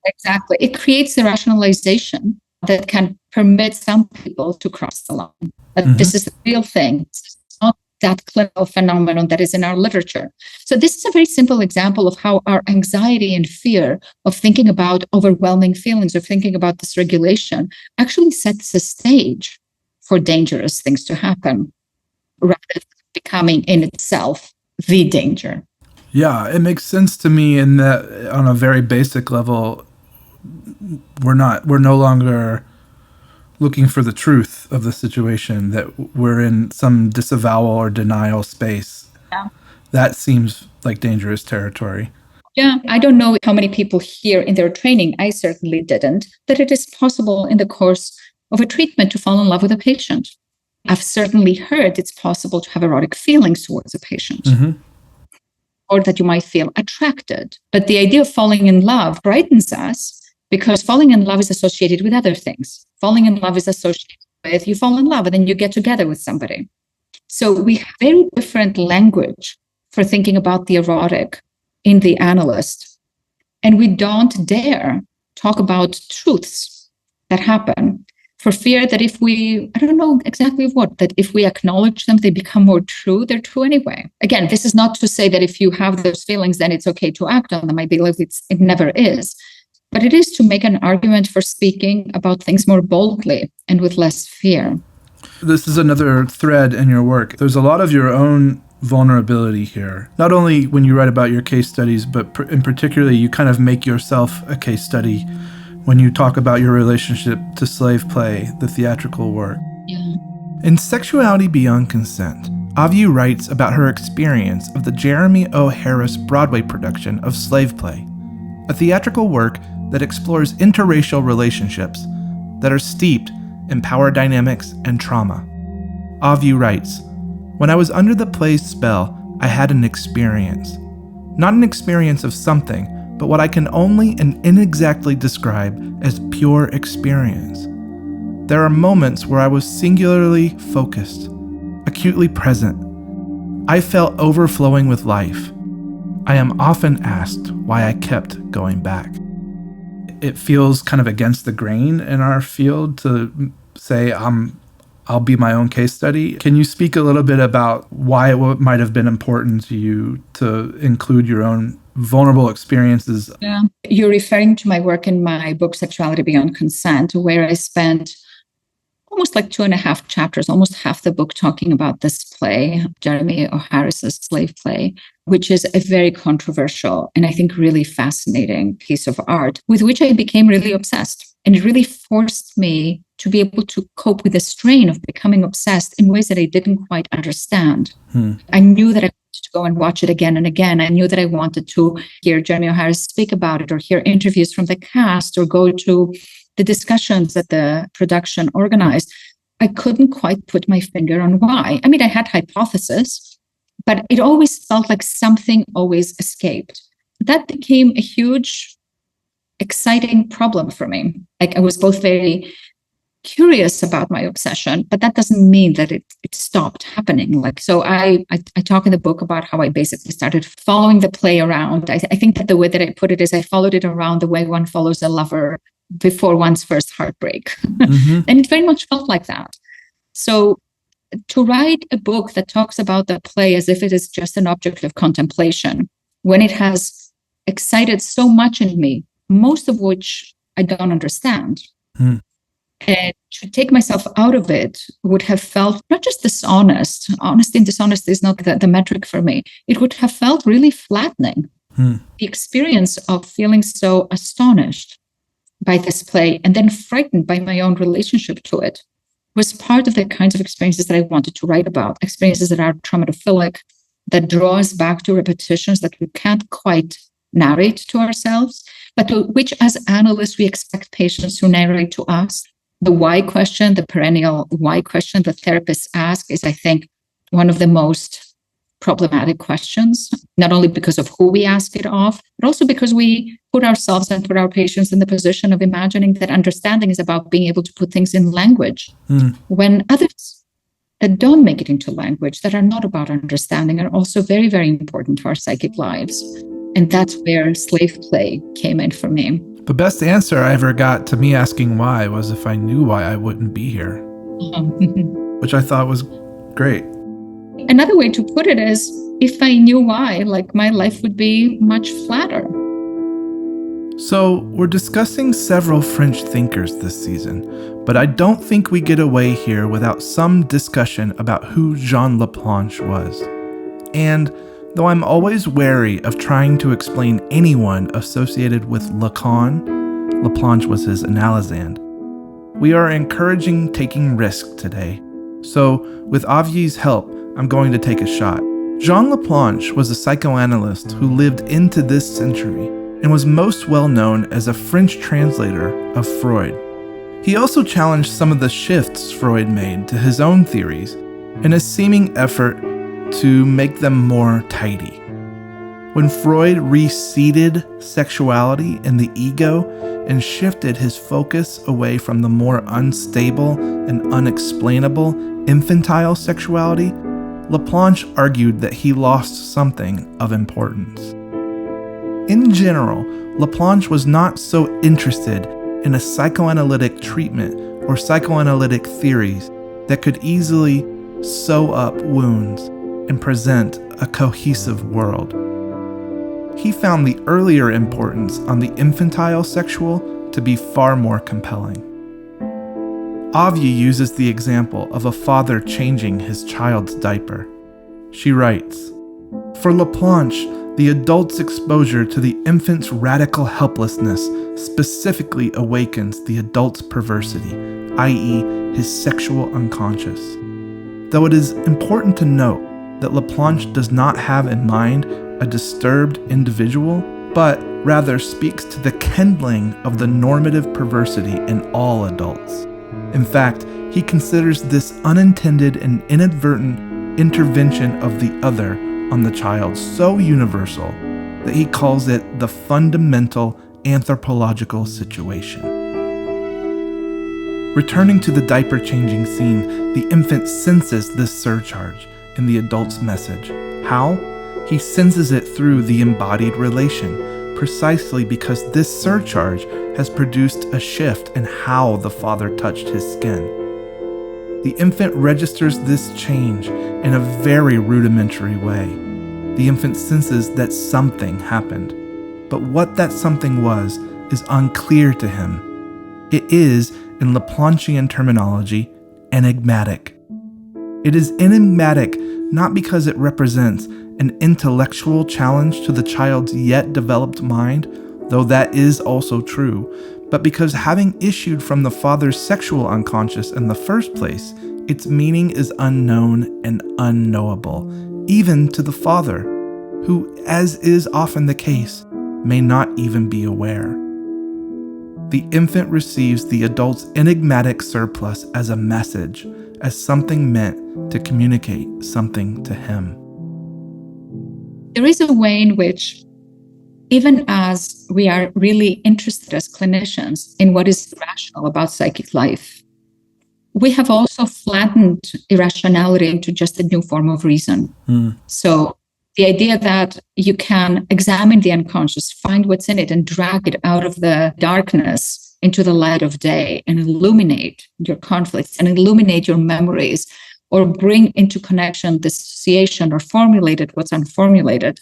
S2: Exactly. It creates the rationalization that can permit some people to cross the line. But this is the real thing. It's not that clinical phenomenon that is in our literature. So this is a very simple example of how our anxiety and fear of thinking about overwhelming feelings or thinking about dysregulation actually sets the stage for dangerous things to happen, rather than becoming in itself the danger.
S1: Yeah, it makes sense to me in that on a very basic level, we're no longer looking for the truth of the situation, that we're in some disavowal or denial space.
S2: Yeah.
S1: That seems like dangerous territory.
S2: Yeah, I don't know how many people hear in their training, I certainly didn't, that it is possible in the course of a treatment to fall in love with a patient. I've certainly heard it's possible to have erotic feelings towards a patient,
S1: Mm-hmm.
S2: or that you might feel attracted. But the idea of falling in love frightens us because falling in love is associated with other things. Falling in love is associated with you fall in love and then you get together with somebody. So we have very different language for thinking about the erotic in the analyst. And we don't dare talk about truths that happen for fear that if we, I don't know exactly what, that if we acknowledge them, they become more true. They're true anyway. Again, this is not to say that if you have those feelings, then it's okay to act on them. I believe it never is. But it is to make an argument for speaking about things more boldly and with less fear.
S1: This is another thread in your work. There's a lot of your own vulnerability here. Not only when you write about your case studies, but in particularly you kind of make yourself a case study when you talk about your relationship to slave play, the theatrical work.
S2: Yeah.
S1: In Sexuality Beyond Consent, Avgi writes about her experience of the Jeremy O. Harris Broadway production of Slave Play, a theatrical work that explores interracial relationships that are steeped in power dynamics and trauma. Avgi writes, "When I was under the play's spell, I had an experience. Not an experience of something, but what I can only and inexactly describe as pure experience. There are moments where I was singularly focused, acutely present. I felt overflowing with life. I am often asked why I kept going back." It feels kind of against the grain in our field to say, I'll be my own case study. Can you speak a little bit about why it might have been important to you to include your own vulnerable experiences?
S2: Yeah. You're referring to my work in my book, Sexuality Beyond Consent, where I spent almost like 2.5 chapters, almost half the book talking about this play, Jeremy O. Harris's Slave Play, which is a very controversial and I think really fascinating piece of art with which I became really obsessed. And it really forced me to be able to cope with the strain of becoming obsessed in ways that I didn't quite understand. I knew that I wanted to go and watch it again and again. I knew that I wanted to hear Jeremy O. Harris speak about it or hear interviews from the cast or go to the discussions that the production organized. I couldn't quite put my finger on why. I mean, I had hypotheses, but it always felt like something always escaped. That became a huge, exciting problem for me. Like I was both very curious about my obsession, but that doesn't mean that it stopped happening. Like, so I talk in the book about how I basically started following the play around. I think that the way that I put it is I followed it around the way one follows a lover before one's first heartbreak. Mm-hmm. And it very much felt like that. So to write a book that talks about the play as if it is just an object of contemplation, when it has excited so much in me, most of which I don't understand, and to take myself out of it would have felt not just dishonest. Honesty and dishonesty is not the metric for me. It would have felt really flattening. The experience of feeling so astonished by this play and then frightened by my own relationship to it was part of the kinds of experiences that I wanted to write about, experiences that are traumatophilic, that draw us back to repetitions that we can't quite narrate to ourselves, but to which as analysts we expect patients to narrate to us. The why question, the perennial why question that therapists ask is, I think, one of the most problematic questions, not only because of who we ask it of, but also because we put ourselves and put our patients in the position of imagining that understanding is about being able to put things in language, when others that don't make it into language, that are not about understanding, are also very, very important to our psychic lives. And that's where slave play came in for me.
S1: The best answer I ever got to me asking why was if I knew why I wouldn't be here, which I thought was great.
S2: Another way to put it is, if I knew why, like my life would be much flatter.
S1: So we're discussing several French thinkers this season, but I don't think we get away here without some discussion about who Jean Laplanche was. And though I'm always wary of trying to explain anyone associated with Lacan, Laplanche was his analysand. We are encouraging taking risks today, so with Avgi's help, I'm going to take a shot. Jean Laplanche was a psychoanalyst who lived into this century and was most well known as a French translator of Freud. He also challenged some of the shifts Freud made to his own theories in a seeming effort to make them more tidy. When Freud reseated sexuality in the ego and shifted his focus away from the more unstable and unexplainable infantile sexuality, Laplanche argued that he lost something of importance. In general, Laplanche was not so interested in a psychoanalytic treatment or psychoanalytic theories that could easily sew up wounds and present a cohesive world. He found the earlier importance on the infantile sexual to be far more compelling. Avgi uses the example of a father changing his child's diaper. She writes, "For Laplanche, the adult's exposure to the infant's radical helplessness specifically awakens the adult's perversity, i.e., his sexual unconscious. Though it is important to note that Laplanche does not have in mind a disturbed individual, but rather speaks to the kindling of the normative perversity in all adults. In fact, he considers this unintended and inadvertent intervention of the other on the child so universal that he calls it the fundamental anthropological situation." Returning to the diaper changing scene, the infant senses this surcharge in the adult's message. How? He senses it through the embodied relation, precisely because this surcharge has produced a shift in how the father touched his skin. The infant registers this change in a very rudimentary way. The infant senses that something happened, but what that something was is unclear to him. It is, in Laplanchian terminology, enigmatic. It is enigmatic not because it represents an intellectual challenge to the child's yet developed mind, though that is also true, but because having issued from the father's sexual unconscious in the first place, its meaning is unknown and unknowable, even to the father, who, as is often the case, may not even be aware. The infant receives the adult's enigmatic surplus as a message, as something meant to communicate something to him.
S2: There is a way in which, even as we are really interested as clinicians in what is rational about psychic life, we have also flattened irrationality into just a new form of reason. So the idea that you can examine the unconscious, find what's in it, and drag it out of the darkness into the light of day and illuminate your conflicts and illuminate your memories, or bring into connection dissociation or formulated what's unformulated.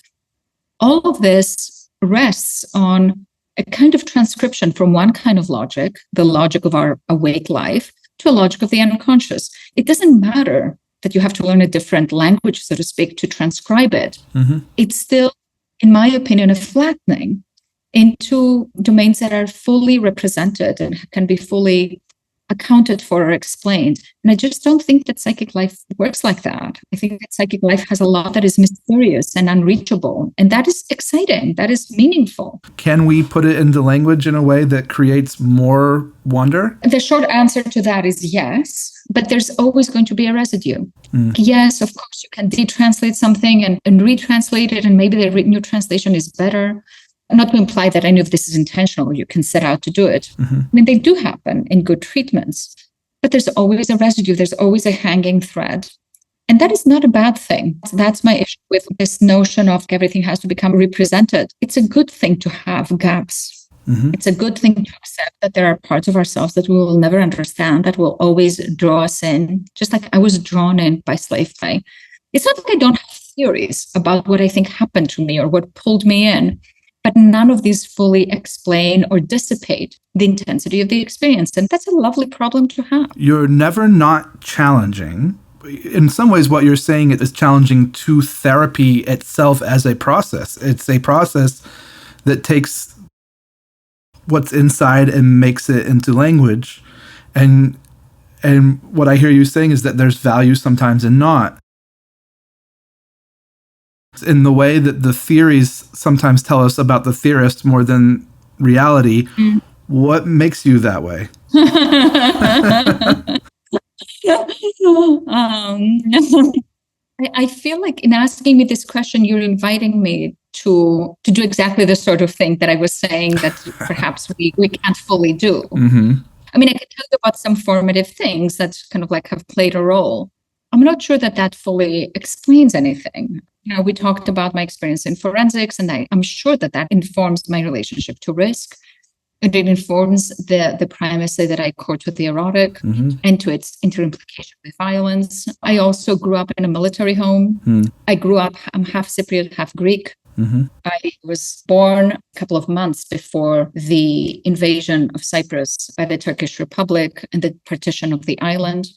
S2: All of this rests on a kind of transcription from one kind of logic, the logic of our awake life, to a logic of the unconscious. It doesn't matter that you have to learn a different language, so to speak, to transcribe it. It's still, in my opinion, a flattening into domains that are fully represented and can be fully accounted for or explained. And I just don't think that psychic life works like that. I think that psychic life has a lot that is mysterious and unreachable. And that is exciting. That is meaningful.
S1: Can we put it into language in a way that creates more wonder?
S2: The short answer to that is yes, but there's always going to be a residue. Yes, of course, you can detranslate something and retranslate it, and maybe the new translation is better. Not to imply that any of this is intentional, you can set out to do it. I mean, they do happen in good treatments, but there's always a residue, there's always a hanging thread. And that is not a bad thing. That's my issue with this notion of everything has to become represented. It's a good thing to have gaps. It's a good thing to accept that there are parts of ourselves that we will never understand, that will always draw us in, just like I was drawn in by slave play. It's not that I don't have theories about what I think happened to me or what pulled me in, but none of these fully explain or dissipate the intensity of the experience. And that's a lovely problem to have.
S1: You're never not challenging. In some ways, what you're saying is challenging to therapy itself as a process. It's a process that takes what's inside and makes it into language. And what I hear you saying is that there's value sometimes in not. In the way that the theories sometimes tell us about the theorist more than reality, what makes you that way?
S2: I feel like in asking me this question, you're inviting me to do exactly the sort of thing that I was saying that perhaps we can't fully do.
S1: Mm-hmm.
S2: I mean, I can tell you about some formative things that kind of like have played a role. I'm not sure that fully explains anything. We talked about my experience in forensics, and I'm sure that informs my relationship to risk. And it informs the primacy that I accord to the erotic and to its interimplication with violence. I also grew up in a military home. I grew up, I'm half Cypriot, half Greek. I was born a couple of months before the invasion of Cyprus by the Turkish Republic and the partition of the island.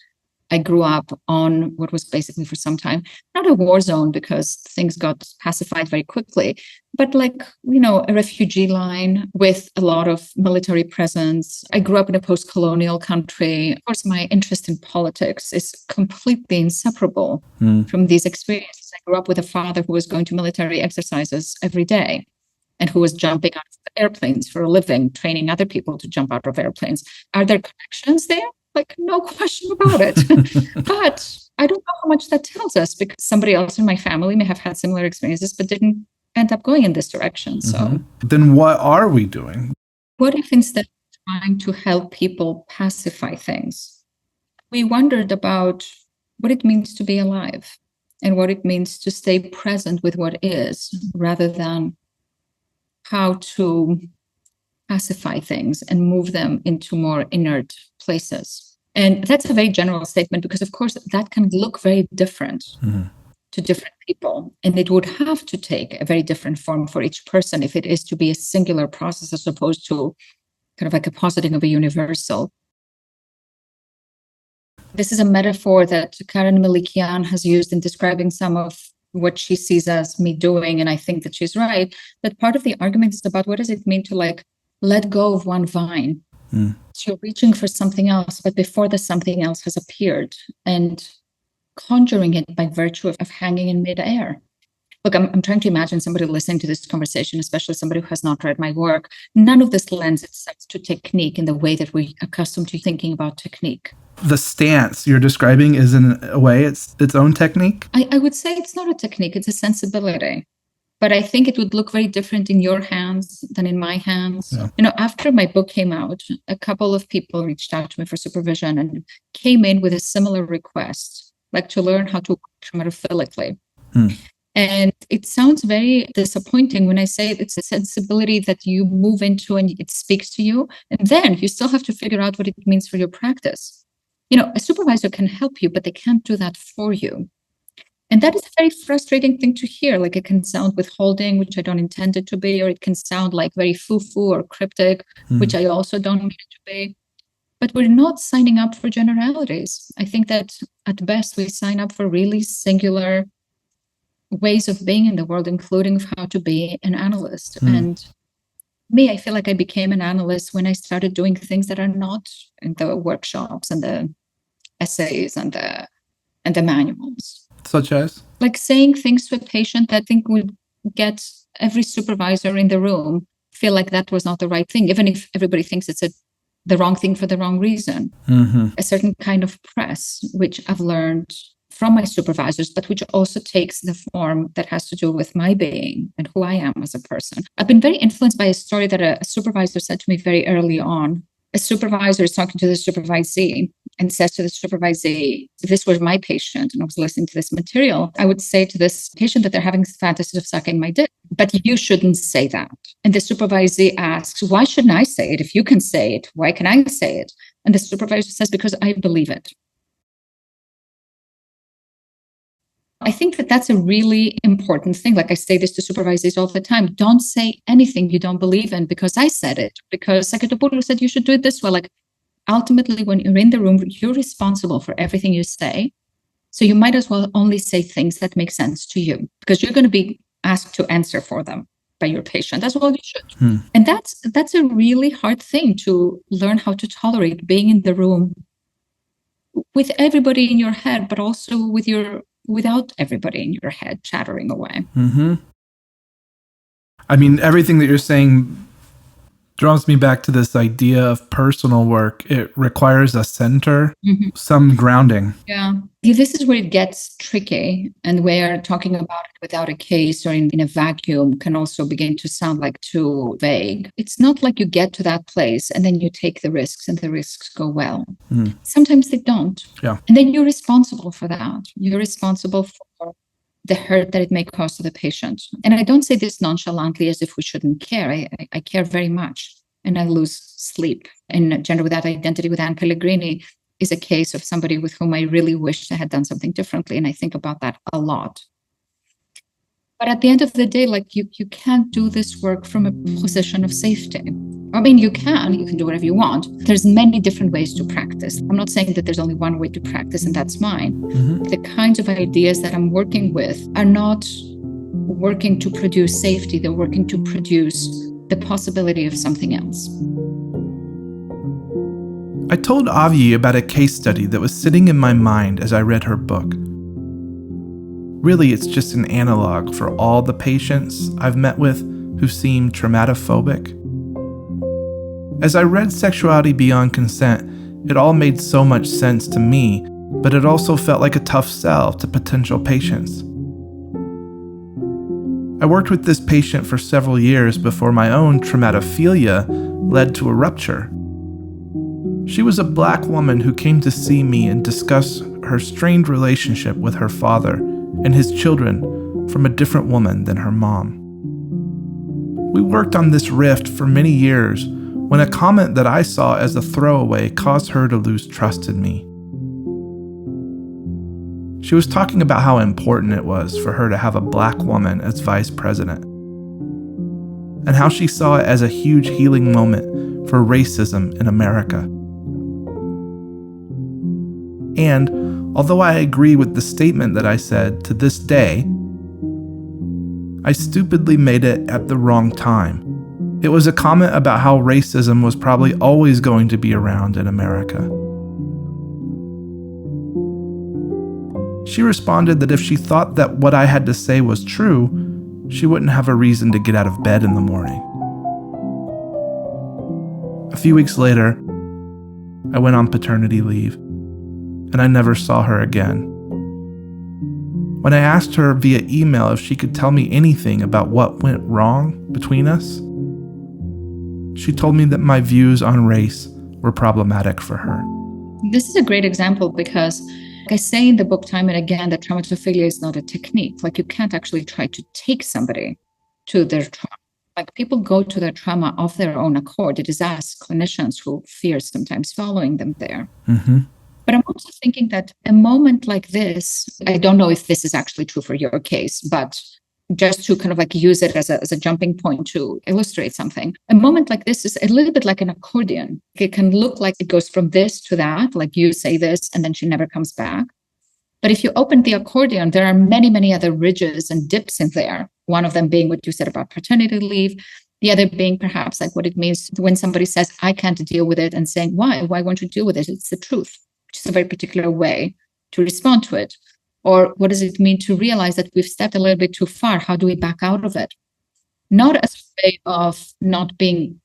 S2: I grew up on what was basically for some time not a war zone because things got pacified very quickly, but like, a refugee line with a lot of military presence. I grew up in a post-colonial country. Of course, my interest in politics is completely inseparable from these experiences. I grew up with a father who was going to military exercises every day and who was jumping out of airplanes for a living, training other people to jump out of airplanes. Are there connections there? Like, no question about it. But I don't know how much that tells us because somebody else in my family may have had similar experiences but didn't end up going in this direction. So
S1: then what are we doing?
S2: What if instead of trying to help people pacify things, we wondered about what it means to be alive and what it means to stay present with what is rather than how to pacify things and move them into more inert places. And that's a very general statement because, of course, that can look very different to different people. And it would have to take a very different form for each person if it is to be a singular process as opposed to kind of like a positing of a universal. This is a metaphor that Karen Milikian has used in describing some of what she sees as me doing. And I think that she's right, that part of the argument is about what does it mean to like let go of one vine. So you're reaching for something else, but before the something else has appeared and conjuring it by virtue of hanging in midair. Look, I'm trying to imagine somebody listening to this conversation, especially somebody who has not read my work. None of this lends itself to technique in the way that we're accustomed to thinking about technique.
S1: The stance you're describing is in a way its own technique?
S2: I would say it's not a technique, it's a sensibility. But I think it would look very different in your hands than in my hands. Yeah. After my book came out, a couple of people reached out to me for supervision and came in with a similar request, like to learn how to work traumatophilically. And it sounds very disappointing when I say it's a sensibility that you move into and it speaks to you. And then you still have to figure out what it means for your practice. A supervisor can help you, but they can't do that for you. And that is a very frustrating thing to hear. Like it can sound withholding, which I don't intend it to be, or it can sound like very foo-foo or cryptic, which I also don't mean it to be. But we're not signing up for generalities. I think that at best we sign up for really singular ways of being in the world, including how to be an analyst. And me, I feel like I became an analyst when I started doing things that are not in the workshops and the essays and the manuals.
S1: Such as?
S2: Like saying things to a patient that I think would get every supervisor in the room feel like that was not the right thing, even if everybody thinks it's the wrong thing for the wrong reason. A certain kind of press, which I've learned from my supervisors, but which also takes the form that has to do with my being and who I am as a person. I've been very influenced by a story that a supervisor said to me very early on. A supervisor is talking to the supervisee and says to the supervisee, if this was my patient and I was listening to this material, I would say to this patient that they're having fantasies of sucking my dick, but you shouldn't say that. And the supervisee asks, why shouldn't I say it? If you can say it, why can I say it? And the supervisor says, because I believe it. I think that that's a really important thing. Like I say this to supervisors all the time. Don't say anything you don't believe in because I said it, because Saketopoulou said you should do it this way. Like ultimately, when you're in the room, you're responsible for everything you say. So you might as well only say things that make sense to you because you're going to be asked to answer for them. by your patient, as well you should. And that's a really hard thing, to learn how to tolerate being in the room with everybody in your head, but also without everybody in your head chattering away.
S1: I mean, everything that you're saying draws me back to this idea of personal work. It requires a center, some grounding.
S2: Yeah. This is where it gets tricky, and where talking about it without a case or in a vacuum can also begin to sound like too vague. It's not like you get to that place and then you take the risks and the risks go well. Sometimes they don't.
S1: Yeah.
S2: And then you're responsible for that. You're responsible for the hurt that it may cause to the patient. And I don't say this nonchalantly as if we shouldn't care. I care very much. And I lose sleep. In Gender Without Identity with Anne Pellegrini is a case of somebody with whom I really wished I had done something differently. And I think about that a lot. But at the end of the day, like you can't do this work from a position of safety. I mean, you can do whatever you want. There's many different ways to practice. I'm not saying that there's only one way to practice and that's mine. The kinds of ideas that I'm working with are not working to produce safety. They're working to produce the possibility of something else.
S1: I told Avgi about a case study that was sitting in my mind as I read her book. Really, it's just an analog for all the patients I've met with who seem traumatophobic. As I read Sexuality Beyond Consent, it all made so much sense to me, but it also felt like a tough sell to potential patients. I worked with this patient for several years before my own traumatophilia led to a rupture. She was a Black woman who came to see me and discuss her strained relationship with her father and his children from a different woman than her mom. We worked on this rift for many years when a comment that I saw as a throwaway caused her to lose trust in me. She was talking about how important it was for her to have a Black woman as vice president, and how she saw it as a huge healing moment for racism in America. And although I agree with the statement that I said to this day, I stupidly made it at the wrong time. It was a comment about how racism was probably always going to be around in America. She responded that if she thought that what I had to say was true, she wouldn't have a reason to get out of bed in the morning. A few weeks later, I went on paternity leave, and I never saw her again. When I asked her via email if she could tell me anything about what went wrong between us, she told me that my views on race were problematic for her.
S2: This is a great example because, like I say in the book time and again, that traumatophilia is not a technique. Like you can't actually try to take somebody to their trauma. Like people go to their trauma of their own accord. It is us clinicians who fear sometimes following them there. But I'm also thinking that a moment like this, I don't know if this is actually true for your case, but just to kind of like use it as a jumping point to illustrate something. A moment like this is a little bit like an accordion. It can look like it goes from this to that, like you say this and then she never comes back. But if you open the accordion, there are many, many other ridges and dips in there. One of them being what you said about paternity leave. The other being perhaps like what it means when somebody says, I can't deal with it, and saying, why? Why won't you deal with it? It's the truth, which is a very particular way to respond to it. Or what does it mean to realize that we've stepped a little bit too far? How do we back out of it? Not as a way of not being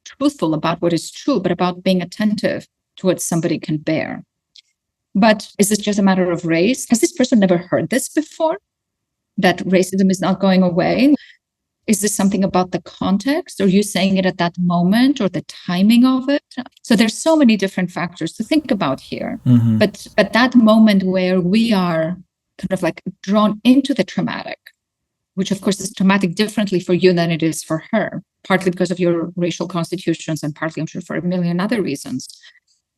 S2: truthful about what is true, but about being attentive to what somebody can bear. But is this just a matter of race? Has this person never heard this before? That racism is not going away? Is this something about the context? Are you saying it at that moment or the timing of it? So there's so many different factors to think about here. But that moment where we are kind of like drawn into the traumatic, which of course is traumatic differently for you than it is for her, partly because of your racial constitutions and partly, I'm sure, for a million other reasons.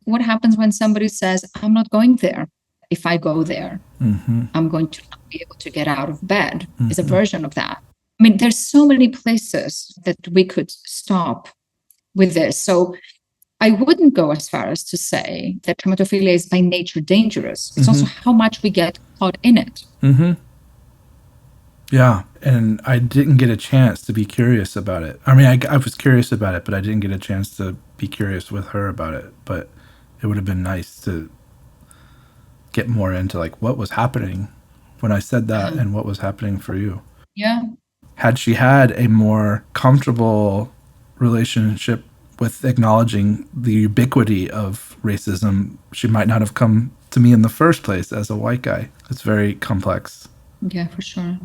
S2: What happens when somebody says, I'm not going there? If I go there, I'm going to not be able to get out of bed, is a version of that. I mean, there's so many places that we could stop with this. So I wouldn't go as far as to say that traumatophilia is by nature dangerous. It's also how much we get caught in it.
S1: Yeah. And I didn't get a chance to be curious about it. I mean, I was curious about it, but I didn't get a chance to be curious with her about it. But it would have been nice to get more into like what was happening when I said that and what was happening for you.
S2: Yeah.
S1: Had she had a more comfortable relationship with acknowledging the ubiquity of racism, she might not have come to me in the first place as a white guy. It's very complex.
S2: Yeah, for sure.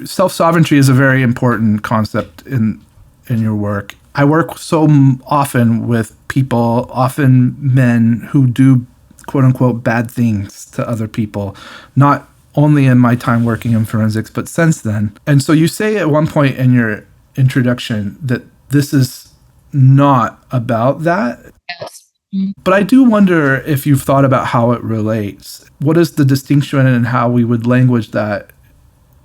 S1: Self-sovereignty is a very important concept in your work. I work so often with people, often men, who do quote unquote bad things to other people, not only in my time working in forensics, but since then. And so you say at one point in your introduction that this is not about that.
S2: Yes.
S1: But I do wonder if you've thought about how it relates. What is the distinction and how we would language that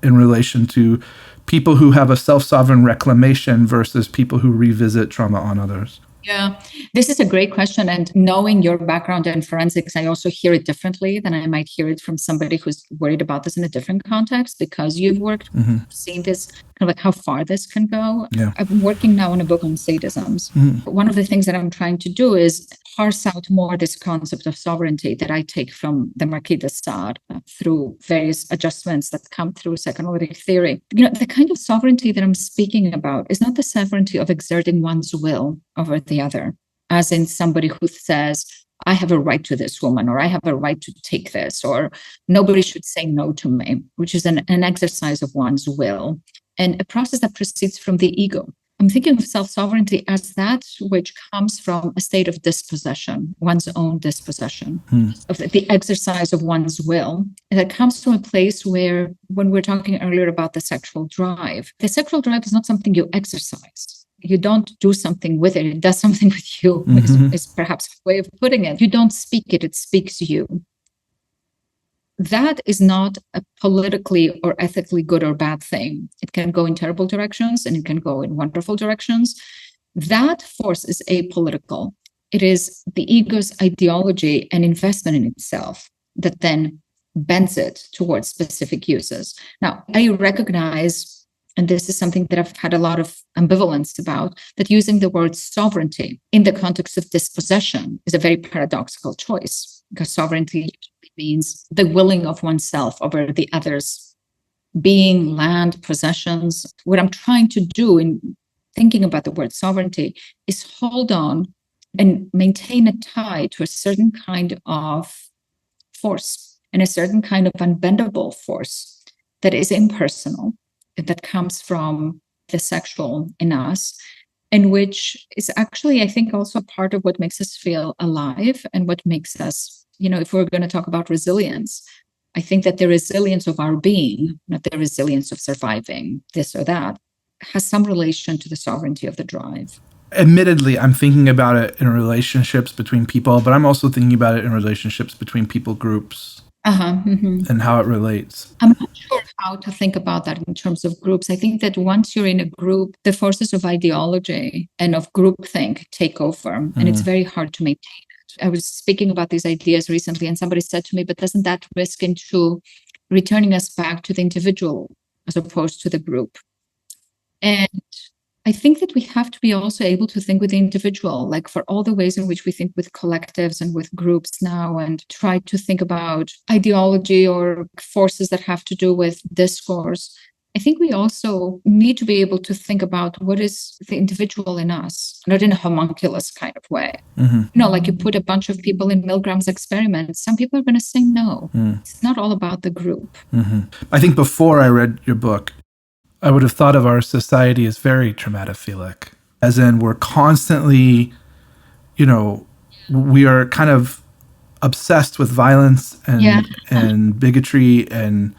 S1: in relation to people who have a self-sovereign reclamation versus people who revisit trauma on others?
S2: Yeah, this is a great question. And knowing your background in forensics, I also hear it differently than I might hear it from somebody who's worried about this in a different context, because you've worked, seen this, kind of like how far this can go.
S1: Yeah.
S2: I'm working now on a book on sadisms. One of the things that I'm trying to do is parse out more this concept of sovereignty that I take from the Marquis de Sade through various adjustments that come through psychoanalytic theory. You know, the kind of sovereignty that I'm speaking about is not the sovereignty of exerting one's will over the other, as in somebody who says, I have a right to this woman, or I have a right to take this, or nobody should say no to me, which is an exercise of one's will and a process that proceeds from the ego. I'm thinking of self-sovereignty as that which comes from a state of dispossession, one's own dispossession, of the exercise of one's will. And that comes from a place where, when we were talking earlier about the sexual drive is not something you exercise. You don't do something with it. It does something with you, is perhaps a way of putting it. You don't speak it, it speaks you. That is not a politically or ethically good or bad thing. It can go in terrible directions and it can go in wonderful directions. That force is apolitical. It is the ego's ideology and investment in itself that then bends it towards specific uses. Now, I recognize, and this is something that I've had a lot of ambivalence about, that using the word sovereignty in the context of dispossession is a very paradoxical choice, because sovereignty means the willing of oneself over the others, being, land, possessions. What I'm trying to do in thinking about the word sovereignty is hold on and maintain a tie to a certain kind of force and a certain kind of unbendable force that is impersonal, that comes from the sexual in us, and which is actually, I think, also part of what makes us feel alive and what makes us, you know, if we're going to talk about resilience, I think that the resilience of our being, not the resilience of surviving this or that, has some relation to the sovereignty of the drive.
S1: Admittedly, I'm thinking about it in relationships between people, but I'm also thinking about it in relationships between people groups and how it relates.
S2: I'm not sure how to think about that in terms of groups. I think that once you're in a group, the forces of ideology and of groupthink take over, and it's very hard to maintain it. I was speaking about these ideas recently, and somebody said to me, but doesn't that risk into returning us back to the individual as opposed to the group? And I think that we have to be also able to think with the individual, like for all the ways in which we think with collectives and with groups now, and try to think about ideology or forces that have to do with discourse. I think we also need to be able to think about what is the individual in us, not in a homunculus kind of way. You know, like you put a bunch of people in Milgram's experiment, some people are going to say no. It's not all about the group.
S1: I think before I read your book, I would have thought of our society as very traumatophilic, as in we're constantly, you know, we are kind of obsessed with violence and bigotry, and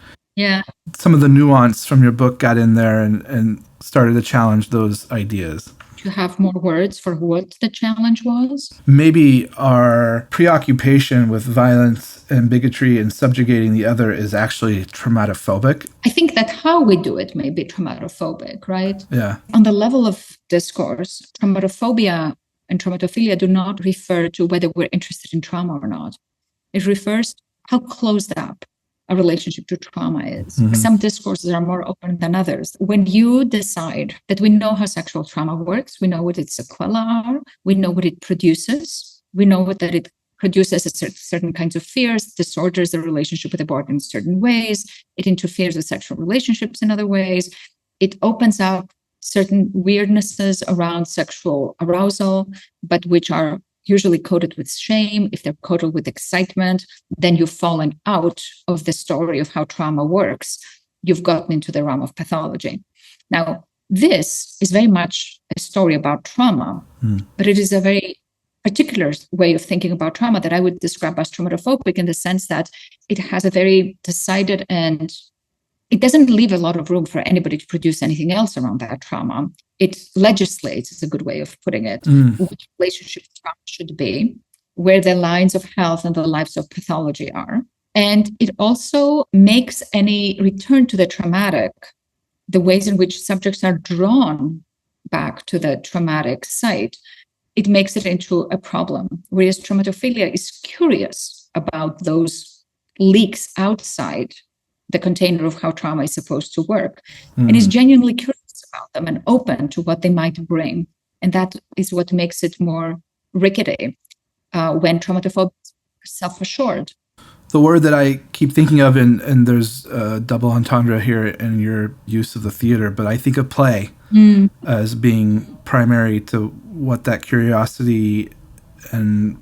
S1: some of the nuance from your book got in there and started to challenge those ideas.
S2: To have more words for what the challenge was?
S1: Maybe our preoccupation with violence and bigotry and subjugating the other is actually traumatophobic.
S2: I think that how we do it may be traumatophobic, right?
S1: Yeah.
S2: On the level of discourse, traumatophobia and traumatophilia do not refer to whether we're interested in trauma or not. It refers to how closed up a relationship to trauma is.
S1: Mm-hmm.
S2: Some discourses are more open than others. When you decide that we know how sexual trauma works, we know what its sequelae are, we know what it produces, we know that it produces certain kinds of fears, disorders the relationship with the partner in certain ways, it interferes with sexual relationships in other ways, it opens up certain weirdnesses around sexual arousal, but which are usually coded with shame. If they're coded with excitement, then you've fallen out of the story of how trauma works. You've gotten into the realm of pathology. Now, this is very much a story about trauma, but it is a very particular way of thinking about trauma that I would describe as traumatophobic in the sense that it has a very decided and it doesn't leave a lot of room for anybody to produce anything else around that trauma. It legislates, is a good way of putting it, which relationship trauma should be, where the lines of health and the lives of pathology are. And it also makes any return to the traumatic, the ways in which subjects are drawn back to the traumatic site, it makes it into a problem. Whereas traumatophilia is curious about those leaks outside the container of how trauma is supposed to work, and is genuinely curious about them and open to what they might bring. And that is what makes it more rickety when traumatophobia is self-assured.
S1: The word that I keep thinking of, and there's a double entendre here in your use of the theater, but I think of play as being primary to what that curiosity and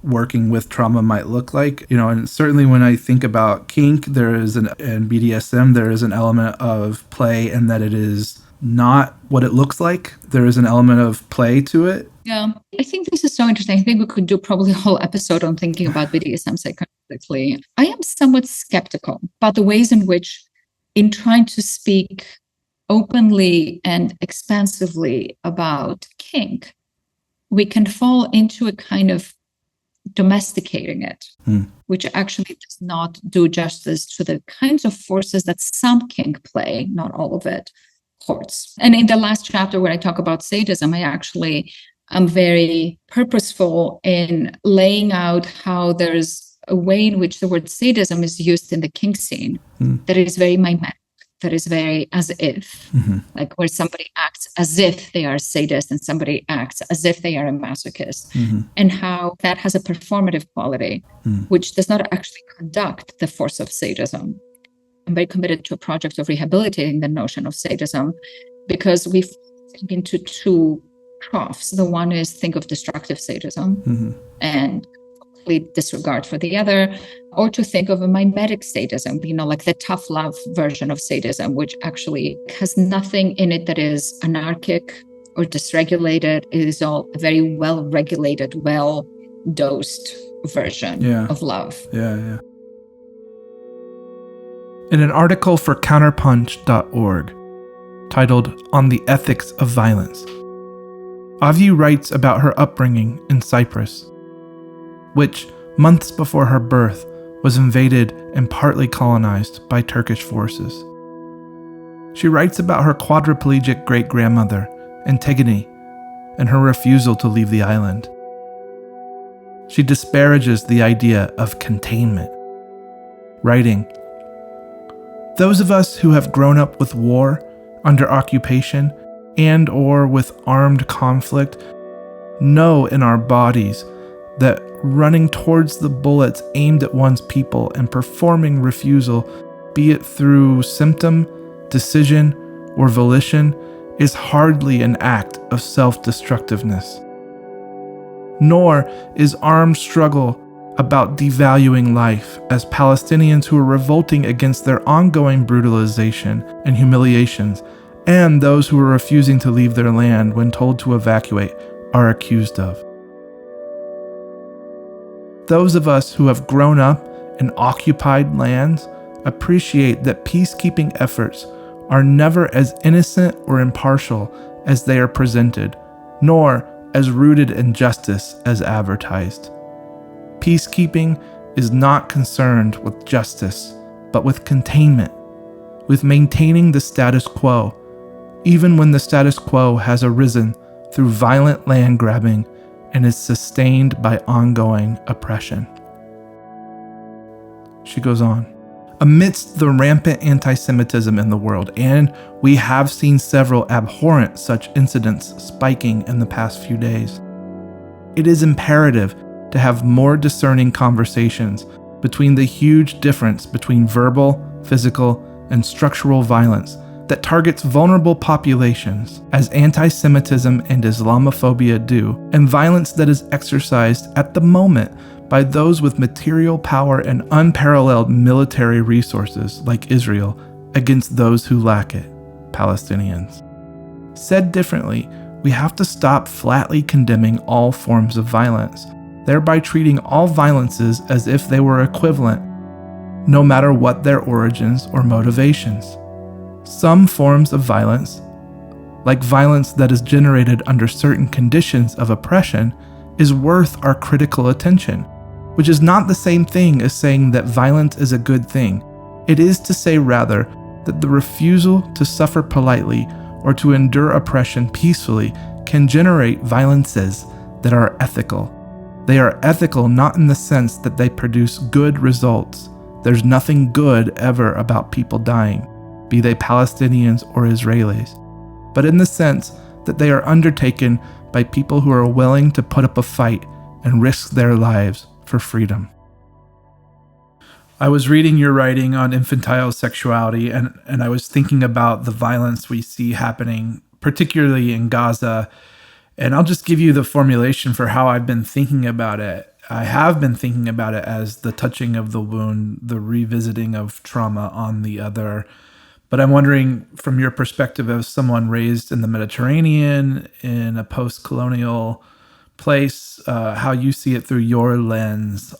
S1: working with trauma might look like. You know, and certainly when I think about kink, and BDSM, there is an element of play, and that it is not what it looks like. There is an element of play to it.
S2: Yeah, I think this is so interesting. I think we could do probably a whole episode on thinking about BDSM psychoanalytically. I am somewhat skeptical about the ways in which, in trying to speak openly and expansively about kink, we can fall into a kind of domesticating it, which actually does not do justice to the kinds of forces that some kink play, not all of it, courts. And in the last chapter where I talk about sadism, I'm very purposeful in laying out how there's a way in which the word sadism is used in the kink scene that is very mimetic, that is very as if, like where somebody acts as if they are a sadist and somebody acts as if they are a masochist, and how that has a performative quality, which does not actually conduct the force of sadism. I'm very committed to a project of rehabilitating the notion of sadism because we think into two troughs. The one is think of destructive sadism and complete disregard for the other, or to think of a mimetic sadism, like the tough love version of sadism, which actually has nothing in it that is anarchic or dysregulated. It is all a very well-regulated, well-dosed version of love.
S1: Yeah. In an article for counterpunch.org titled On the Ethics of Violence, Avgi writes about her upbringing in Cyprus, which, months before her birth, was invaded and partly colonized by Turkish forces. She writes about her quadriplegic great-grandmother, Antigone, and her refusal to leave the island. She disparages the idea of containment, writing, "Those of us who have grown up with war, under occupation, and or with armed conflict know in our bodies that running towards the bullets aimed at one's people and performing refusal, be it through symptom, decision, or volition, is hardly an act of self-destructiveness. Nor is armed struggle about devaluing life, as Palestinians who are revolting against their ongoing brutalization and humiliations, and those who are refusing to leave their land when told to evacuate, are accused of. Those of us who have grown up in occupied lands appreciate that peacekeeping efforts are never as innocent or impartial as they are presented, nor as rooted in justice as advertised. Peacekeeping is not concerned with justice, but with containment, with maintaining the status quo, even when the status quo has arisen through violent land grabbing and is sustained by ongoing oppression." She goes on, Amidst the rampant anti-Semitism in the world, and we have seen several abhorrent such incidents spiking in the past few days, it is imperative to have more discerning conversations between the huge difference between verbal, physical, and structural violence that targets vulnerable populations, as anti-Semitism and Islamophobia do, and violence that is exercised at the moment by those with material power and unparalleled military resources like Israel against those who lack it, Palestinians. Said differently, we have to stop flatly condemning all forms of violence, thereby treating all violences as if they were equivalent, no matter what their origins or motivations. Some forms of violence, like violence that is generated under certain conditions of oppression, is worth our critical attention, which is not the same thing as saying that violence is a good thing. It is to say rather that the refusal to suffer politely or to endure oppression peacefully can generate violences that are ethical. They are ethical not in the sense that they produce good results. There's nothing good ever about people dying, be they Palestinians or Israelis, but in the sense that they are undertaken by people who are willing to put up a fight and risk their lives for freedom. I was reading your writing on infantile sexuality, and I was thinking about the violence we see happening, particularly in Gaza. And I'll just give you the formulation for how I've been thinking about it. I have been thinking about it as the touching of the wound, the revisiting of trauma on the other. But I'm wondering, from your perspective as someone raised in the Mediterranean, in a post-colonial place, how you see it through your lens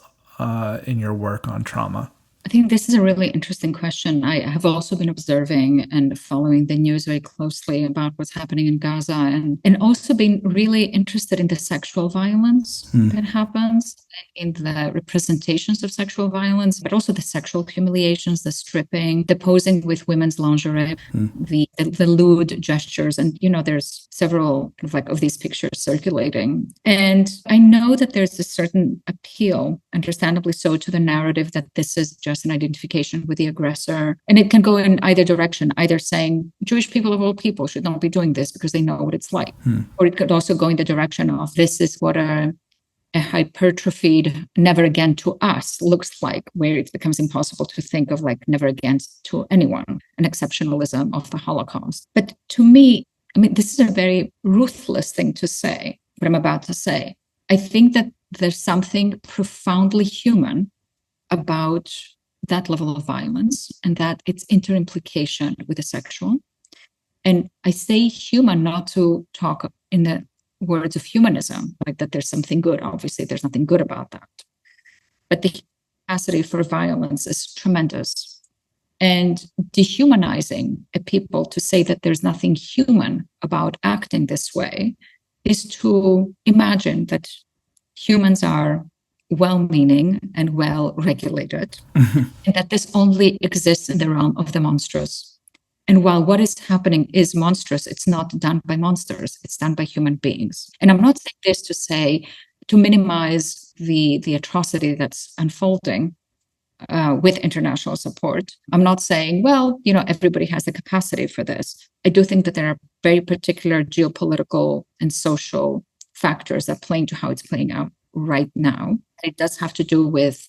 S1: in your work on trauma.
S2: I think this is a really interesting question. I have also been observing and following the news very closely about what's happening in Gaza, and also been really interested in the sexual violence that happens, in the representations of sexual violence, but also the sexual humiliations, the stripping, the posing with women's lingerie, the lewd gestures. And, there's several of these pictures circulating. And I know that there's a certain appeal, understandably so, to the narrative that this is just an identification with the aggressor. And it can go in either direction, either saying Jewish people of all people should not be doing this because they know what it's like. Or it could also go in the direction of this is what a hypertrophied never again to us looks like, where it becomes impossible to think of never again to anyone, an exceptionalism of the Holocaust. But to me, this is a very ruthless thing to say, what I'm about to say. I think that there's something profoundly human about that level of violence and that its interimplication with the sexual. And I say human not to talk in the words of humanism, that there's something good. Obviously, there's nothing good about that. But the capacity for violence is tremendous. And dehumanizing a people to say that there's nothing human about acting this way is to imagine that humans are well-meaning and well-regulated, and that this only exists in the realm of the monstrous. And while what is happening is monstrous, it's not done by monsters, it's done by human beings. And I'm not saying this to minimize the atrocity that's unfolding with international support. I'm not saying, everybody has the capacity for this. I do think that there are very particular geopolitical and social factors that play into how it's playing out right now. It does have to do with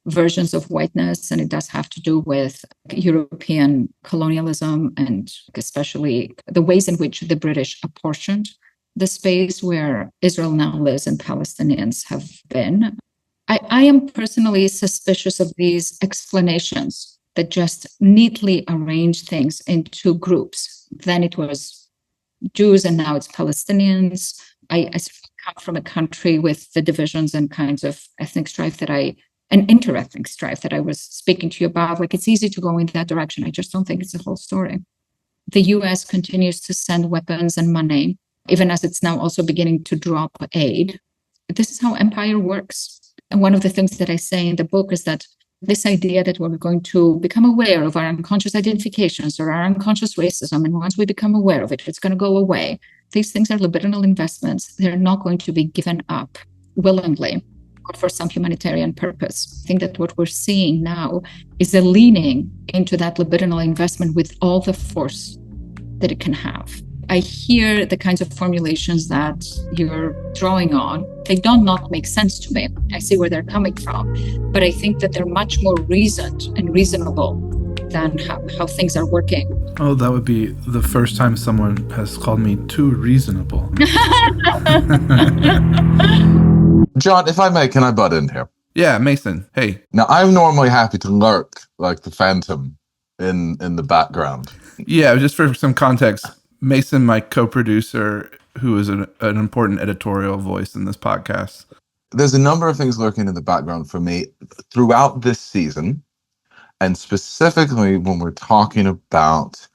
S2: versions of whiteness, and it does have to do with European colonialism, and especially the ways in which the British apportioned the space where Israel now lives and Palestinians have been. I am personally suspicious of these explanations that just neatly arrange things into groups. Then it was Jews and now it's Palestinians. I come from a country with the divisions and kinds of ethnic strife and inter-ethnic strife that I was speaking to you about. It's easy to go in that direction. I just don't think it's the whole story. The US continues to send weapons and money, even as it's now also beginning to drop aid. This is how empire works. And one of the things that I say in the book is that this idea that we're going to become aware of our unconscious identifications or our unconscious racism, and once we become aware of it, it's going to go away. These things are libidinal investments. They're not going to be given up willingly. for some humanitarian purpose. I think that what we're seeing now is a leaning into that libidinal investment with all the force that it can have. I hear the kinds of formulations that you're drawing on. They don't not make sense to me. I see where they're coming from, but I think that they're much more reasoned and reasonable than how things are working.
S1: Oh, that would be the first time someone has called me too reasonable.
S6: John, if I may, can I butt in here?
S1: Yeah, Mason, hey.
S6: Now, I'm normally happy to lurk like the Phantom in the background.
S1: Yeah, just for some context, Mason, my co-producer, who is an important editorial voice in this podcast.
S6: There's a number of things lurking in the background for me throughout this season, and specifically when we're talking about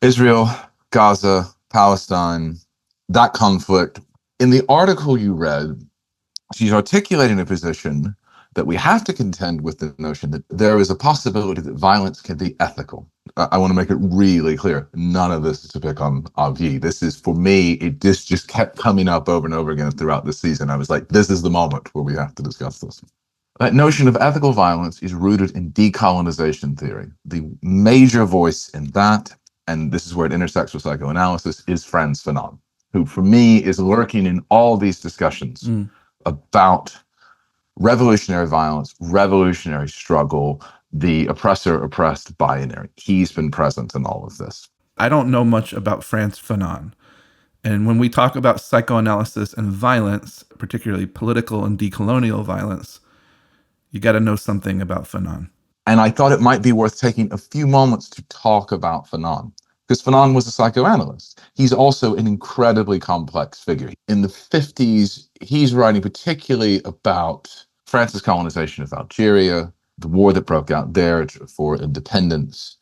S6: Israel, Gaza, Palestine, that conflict. In the article you read, she's articulating a position that we have to contend with the notion that there is a possibility that violence can be ethical. I want to make it really clear. None of this is to pick on Avgi. This is, for me, this just kept coming up over and over again throughout the season. I was like, this is the moment where we have to discuss this. That notion of ethical violence is rooted in decolonization theory. The major voice in that, and this is where it intersects with psychoanalysis, is Frantz Fanon, who for me is lurking in all these discussions about revolutionary violence, revolutionary struggle, the oppressor-oppressed binary. He's been present in all of this.
S1: I don't know much about Frantz Fanon. And when we talk about psychoanalysis and violence, particularly political and decolonial violence, you got to know something about Fanon.
S6: And I thought it might be worth taking a few moments to talk about Fanon, because Fanon was a psychoanalyst. He's also an incredibly complex figure. In the 50s, he's writing particularly about France's colonization of Algeria, the war that broke out there for independence,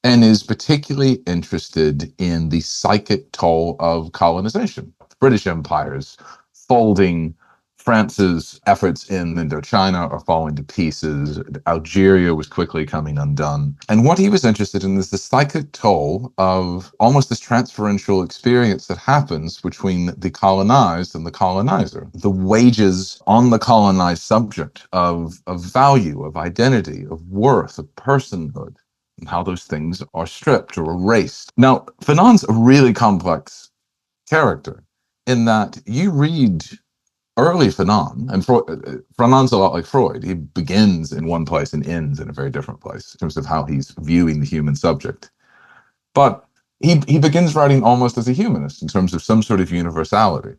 S6: and is particularly interested in the psychic toll of colonization. The British Empire's folding, France's efforts in Indochina are falling to pieces. Algeria was quickly coming undone. And what he was interested in is the psychic toll of almost this transferential experience that happens between the colonized and the colonizer. The wages on the colonized subject of value, of identity, of worth, of personhood, and how those things are stripped or erased. Now, Fanon's a really complex character in that you read early Fanon, and Fanon's a lot like Freud. He begins in one place and ends in a very different place in terms of how he's viewing the human subject. But he begins writing almost as a humanist in terms of some sort of universality.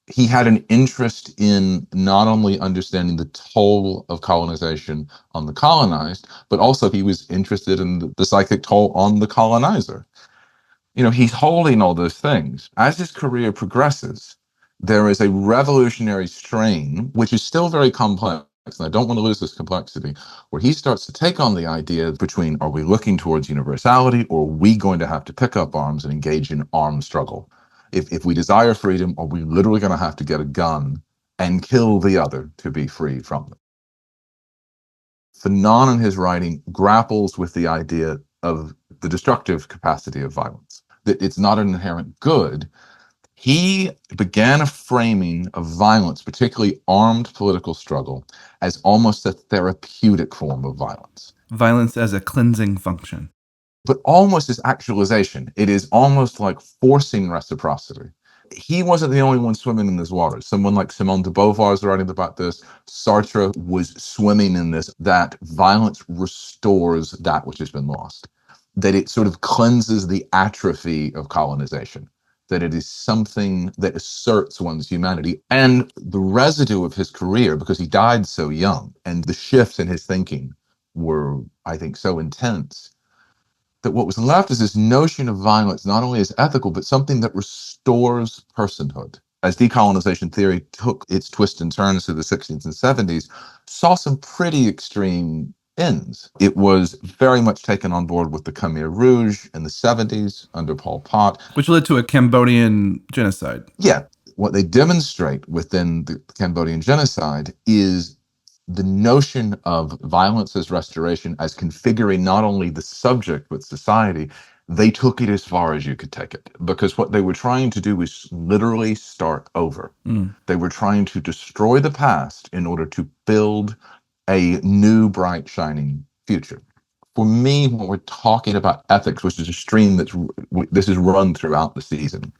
S6: He had an interest in not only understanding the toll of colonization on the colonized, but also he was interested in the psychic toll on the colonizer. You know, he's holding all those things. As his career progresses, there is a revolutionary strain, which is still very complex, and I don't want to lose this complexity, where he starts to take on the idea between, are we looking towards universality, or are we going to have to pick up arms and engage in armed struggle? If we desire freedom, are we literally going to have to get a gun and kill the other to be free from them? Fanon in his writing grapples with the idea of the destructive capacity of violence, that it's not an inherent good. He began a framing of violence, particularly armed political struggle, as almost a therapeutic form of violence.
S1: Violence as a cleansing function.
S6: But almost as actualization. It is almost like forcing reciprocity. He wasn't the only one swimming in this water. Someone like Simone de Beauvoir is writing about this. Sartre was swimming in this, that violence restores that which has been lost, that it sort of cleanses the atrophy of colonization, that it is something that asserts one's humanity. And the residue of his career, because he died so young, and the shifts in his thinking were, I think, so intense, that what was left is this notion of violence not only as ethical, but something that restores personhood. As decolonization theory took its twists and turns through the 60s and 70s, saw some pretty extreme ends. It was very much taken on board with the Khmer Rouge in the 70s under Pol Pot.
S1: Which led to a Cambodian genocide.
S6: Yeah. What they demonstrate within the Cambodian genocide is the notion of violence as restoration, as configuring not only the subject, but society, they took it as far as you could take it, because what they were trying to do was literally start over. They were trying to destroy the past in order to build a new, bright, shining future. For me, when we're talking about ethics, which is a stream this is run throughout the season,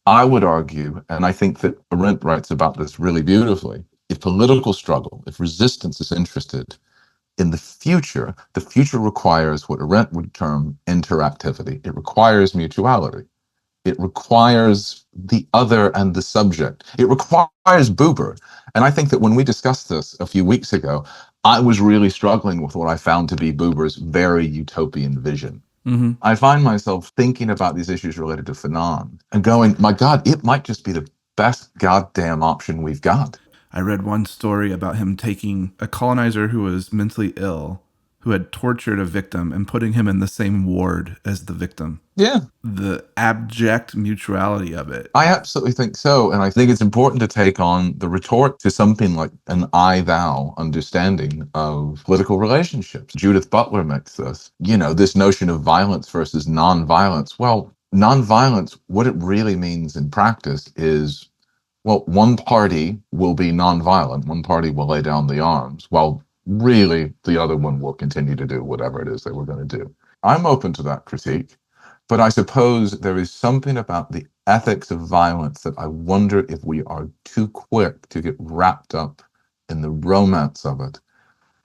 S6: I would argue, and I think that Arendt writes about this really beautifully, if political struggle, if resistance is interested in the future requires what Arendt would term interactivity. It requires mutuality. It requires the other and the subject. It requires Buber. And I think that when we discussed this a few weeks ago, I was really struggling with what I found to be Buber's very utopian vision. I find myself thinking about these issues related to Fanon and going, my God, it might just be the best goddamn option we've got.
S1: I read one story about him taking a colonizer who was mentally ill, who had tortured a victim, and putting him in the same ward as the victim.
S6: Yeah.
S1: The abject mutuality of it.
S6: I absolutely think so. And I think it's important to take on the retort to something like an I-thou understanding of political relationships. Judith Butler makes this, this notion of violence versus nonviolence. Well, nonviolence, what it really means in practice is, well, one party will be nonviolent, one party will lay down the arms, while really the other one will continue to do whatever it is they were going to do. I'm open to that critique, but I suppose there is something about the ethics of violence that I wonder if we are too quick to get wrapped up in the romance of it,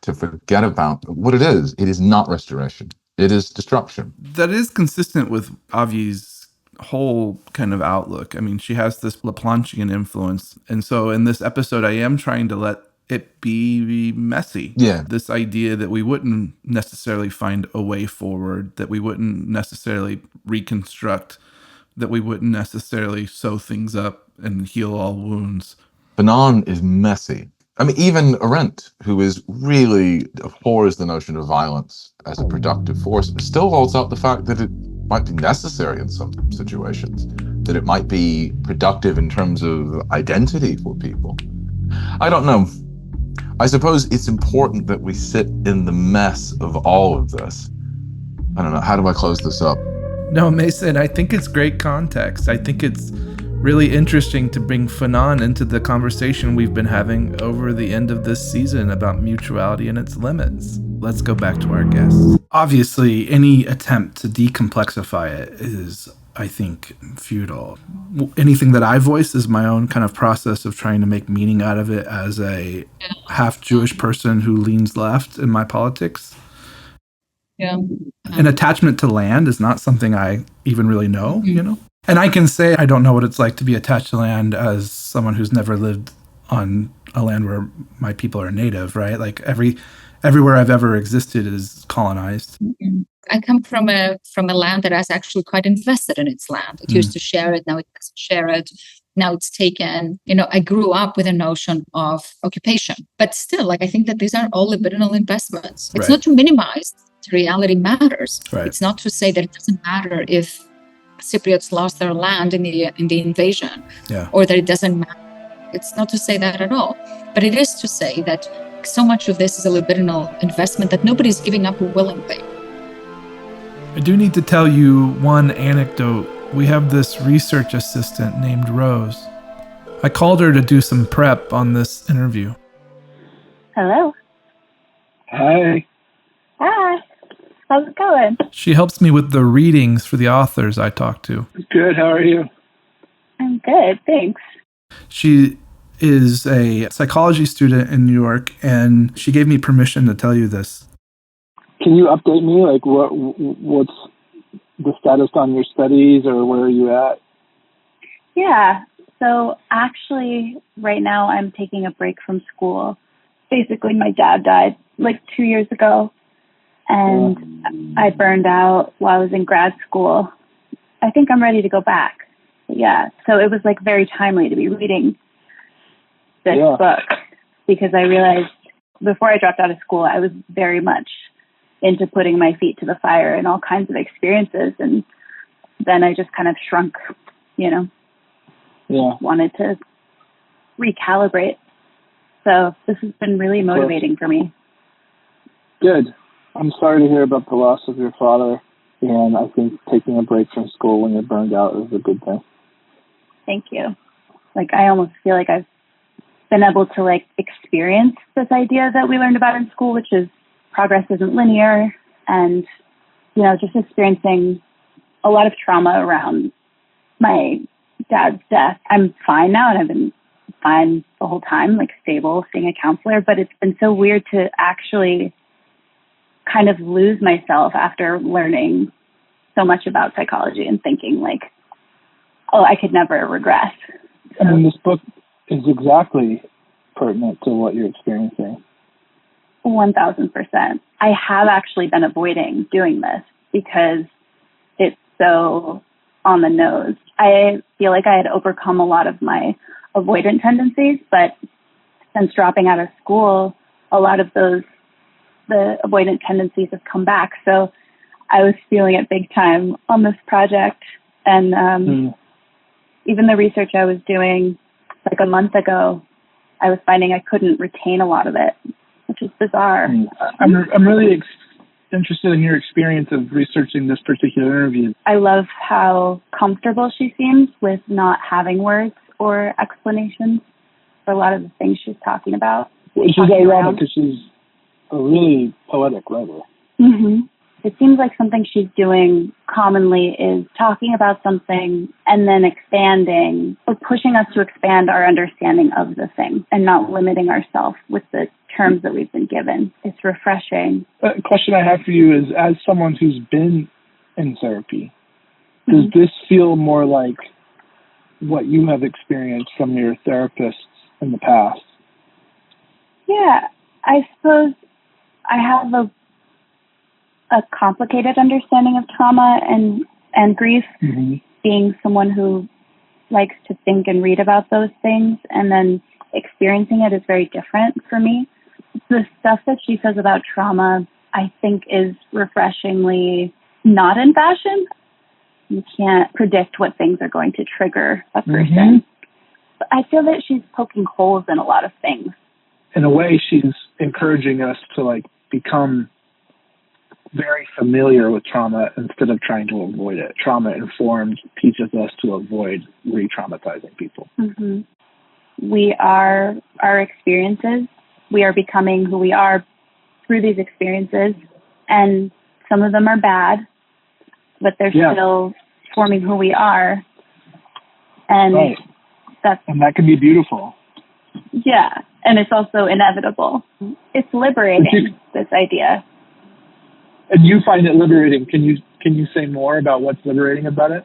S6: to forget about what it is. It is not restoration. It is destruction.
S1: That is consistent with Avgi's whole kind of outlook. I mean, she has this Laplanchian influence. And so in this episode, I am trying to let it be messy.
S6: Yeah.
S1: This idea that we wouldn't necessarily find a way forward, that we wouldn't necessarily reconstruct, that we wouldn't necessarily sew things up and heal all wounds.
S6: Fanon is messy. I mean, even Arendt, who is really abhors the notion of violence as a productive force, still holds out the fact that it might be necessary in some situations, that it might be productive in terms of identity for people. I don't know. I suppose it's important that we sit in the mess of all of this. I don't know. How do I close this up?
S1: No, Mason, I think it's great context. I think it's really interesting to bring Fanon into the conversation we've been having over the end of this season about mutuality and its limits. Let's go back to our guests. Obviously, any attempt to decomplexify it is, I think, futile. Anything that I voice is my own kind of process of trying to make meaning out of it as a half Jewish person who leans left in my politics.
S2: Yeah.
S1: An attachment to land is not something I even really know, And I can say I don't know what it's like to be attached to land as someone who's never lived on a land where my people are native, right? Like everywhere I've ever existed is colonized.
S2: I come from a land that is actually quite invested in its land. It used to share it, now it doesn't share it. Now it's taken. I grew up with a notion of occupation, but still, I think that these are all libidinal investments. It's not to minimize the reality matters.
S1: Right.
S2: It's not to say that it doesn't matter if Cypriots lost their land in the invasion, or that it doesn't matter. It's not to say that at all, but it is to say that so much of this is a libidinal investment that nobody's giving up willingly.
S1: I do need to tell you one anecdote. We have this research assistant named Rose. I called her to do some prep on this interview.
S7: Hello.
S8: Hi.
S7: Hi. How's it going?
S1: She helps me with the readings for the authors I talk to.
S8: Good. How are you?
S7: I'm good. Thanks.
S1: She is a psychology student in New York, and she gave me permission to tell you this.
S8: Can you update me? Like, what's the status on your studies, or where are you at?
S7: Yeah. So actually, right now I'm taking a break from school. Basically, my dad died 2 years ago, and I burned out while I was in grad school. I think I'm ready to go back. Yeah. So it was very timely to be reading this book, because I realized before I dropped out of school, I was very much into putting my feet to the fire in all kinds of experiences. And then I just kind of shrunk, wanted to recalibrate. So this has been really motivating for me.
S8: Good. I'm sorry to hear about the loss of your father. And I think taking a break from school when you're burned out is a good thing.
S7: Thank you. Like, I almost feel like I've been able to like experience this idea that we learned about in school, which is progress isn't linear, and, you know, just experiencing a lot of trauma around my dad's death. I'm fine now, and I've been fine the whole time, like stable, seeing a counselor, but it's been so weird to actually kind of lose myself after learning so much about psychology and thinking like, oh, I could never regress.
S8: I mean, this book is exactly pertinent to what you're experiencing.
S7: 1,000%. I have actually been avoiding doing this because it's so on the nose. I feel like I had overcome a lot of my avoidant tendencies, but since dropping out of school, a lot of the avoidant tendencies have come back. So I was feeling it big time on this project. And even the research I was doing like a month ago, I was finding I couldn't retain a lot of it, which is bizarre.
S8: I'm really interested in your experience of researching this particular interview.
S7: I love how comfortable she seems with not having words or explanations for a lot of the things she's talking about.
S8: Which is ironic because she's a really poetic writer.
S7: Mm-hmm. It seems like something she's doing commonly is talking about something and then expanding or pushing us to expand our understanding of the thing and not limiting ourselves with the terms that we've been given. It's refreshing.
S8: A question I have for you is, as someone who's been in therapy, does this feel more like what you have experienced from your therapists in the past?
S7: Yeah, I suppose I have a complicated understanding of trauma and grief, being someone who likes to think and read about those things, and then experiencing it is very different for me. The stuff that she says about trauma, I think, is refreshingly not in fashion. You can't predict what things are going to trigger a person. But I feel that she's poking holes in a lot of things.
S8: In a way, she's encouraging us to like become very familiar with trauma instead of trying to avoid it. Trauma-informed teaches us to avoid re-traumatizing people.
S7: We are our experiences. We are becoming who we are through these experiences, and some of them are bad, but they're still forming who we are. And and that can be beautiful. Yeah, and it's also inevitable. It's liberating, this idea.
S8: And you find it liberating. Can you say more about what's liberating about it?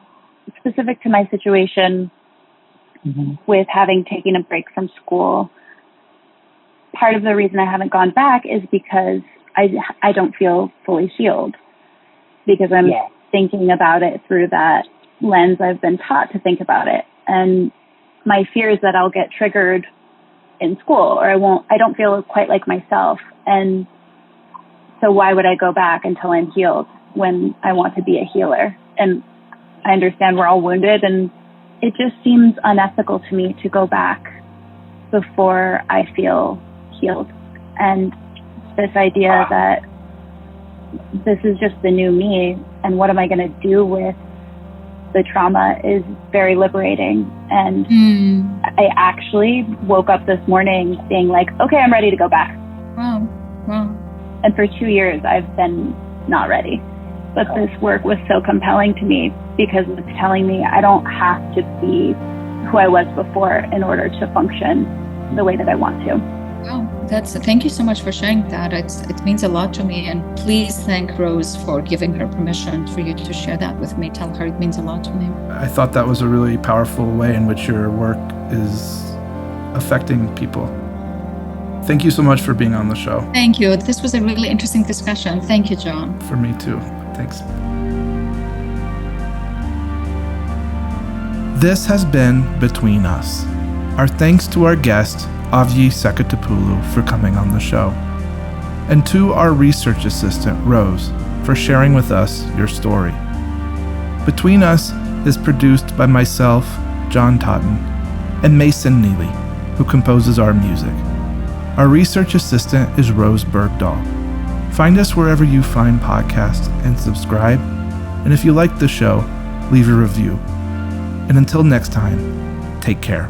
S7: Specific to my situation with having taken a break from school, part of the reason I haven't gone back is because I don't feel fully healed, because I'm thinking about it through that lens I've been taught to think about it. And my fear is that I'll get triggered in school, or I don't feel quite like myself. And so why would I go back until I'm healed when I want to be a healer? And I understand we're all wounded, and it just seems unethical to me to go back before I feel healed. And this idea that this is just the new me, and what am I going to do with the trauma, is very liberating. And I actually woke up this morning being like, okay, I'm ready to go back.
S2: Wow.
S7: And for 2 years, I've been not ready. But this work was so compelling to me because it's telling me I don't have to be who I was before in order to function the way that I want to.
S2: Wow, thank you so much for sharing that. It means a lot to me. And please thank Rose for giving her permission for you to share that with me. Tell her it means a lot to me.
S1: I thought that was a really powerful way in which your work is affecting people. Thank you so much for being on the show.
S2: Thank you. This was a really interesting discussion. Thank you, John.
S1: For me too. Thanks. This has been Between Us. Our thanks to our guest, Avgi Saketopoulou, for coming on the show, and to our research assistant, Rose, for sharing with us your story. Between Us is produced by myself, John Totten, and Mason Neely, who composes our music. Our research assistant is Rose Bergdoll. Find us wherever you find podcasts and subscribe, And if you like the show, leave a review. And until next time, take care.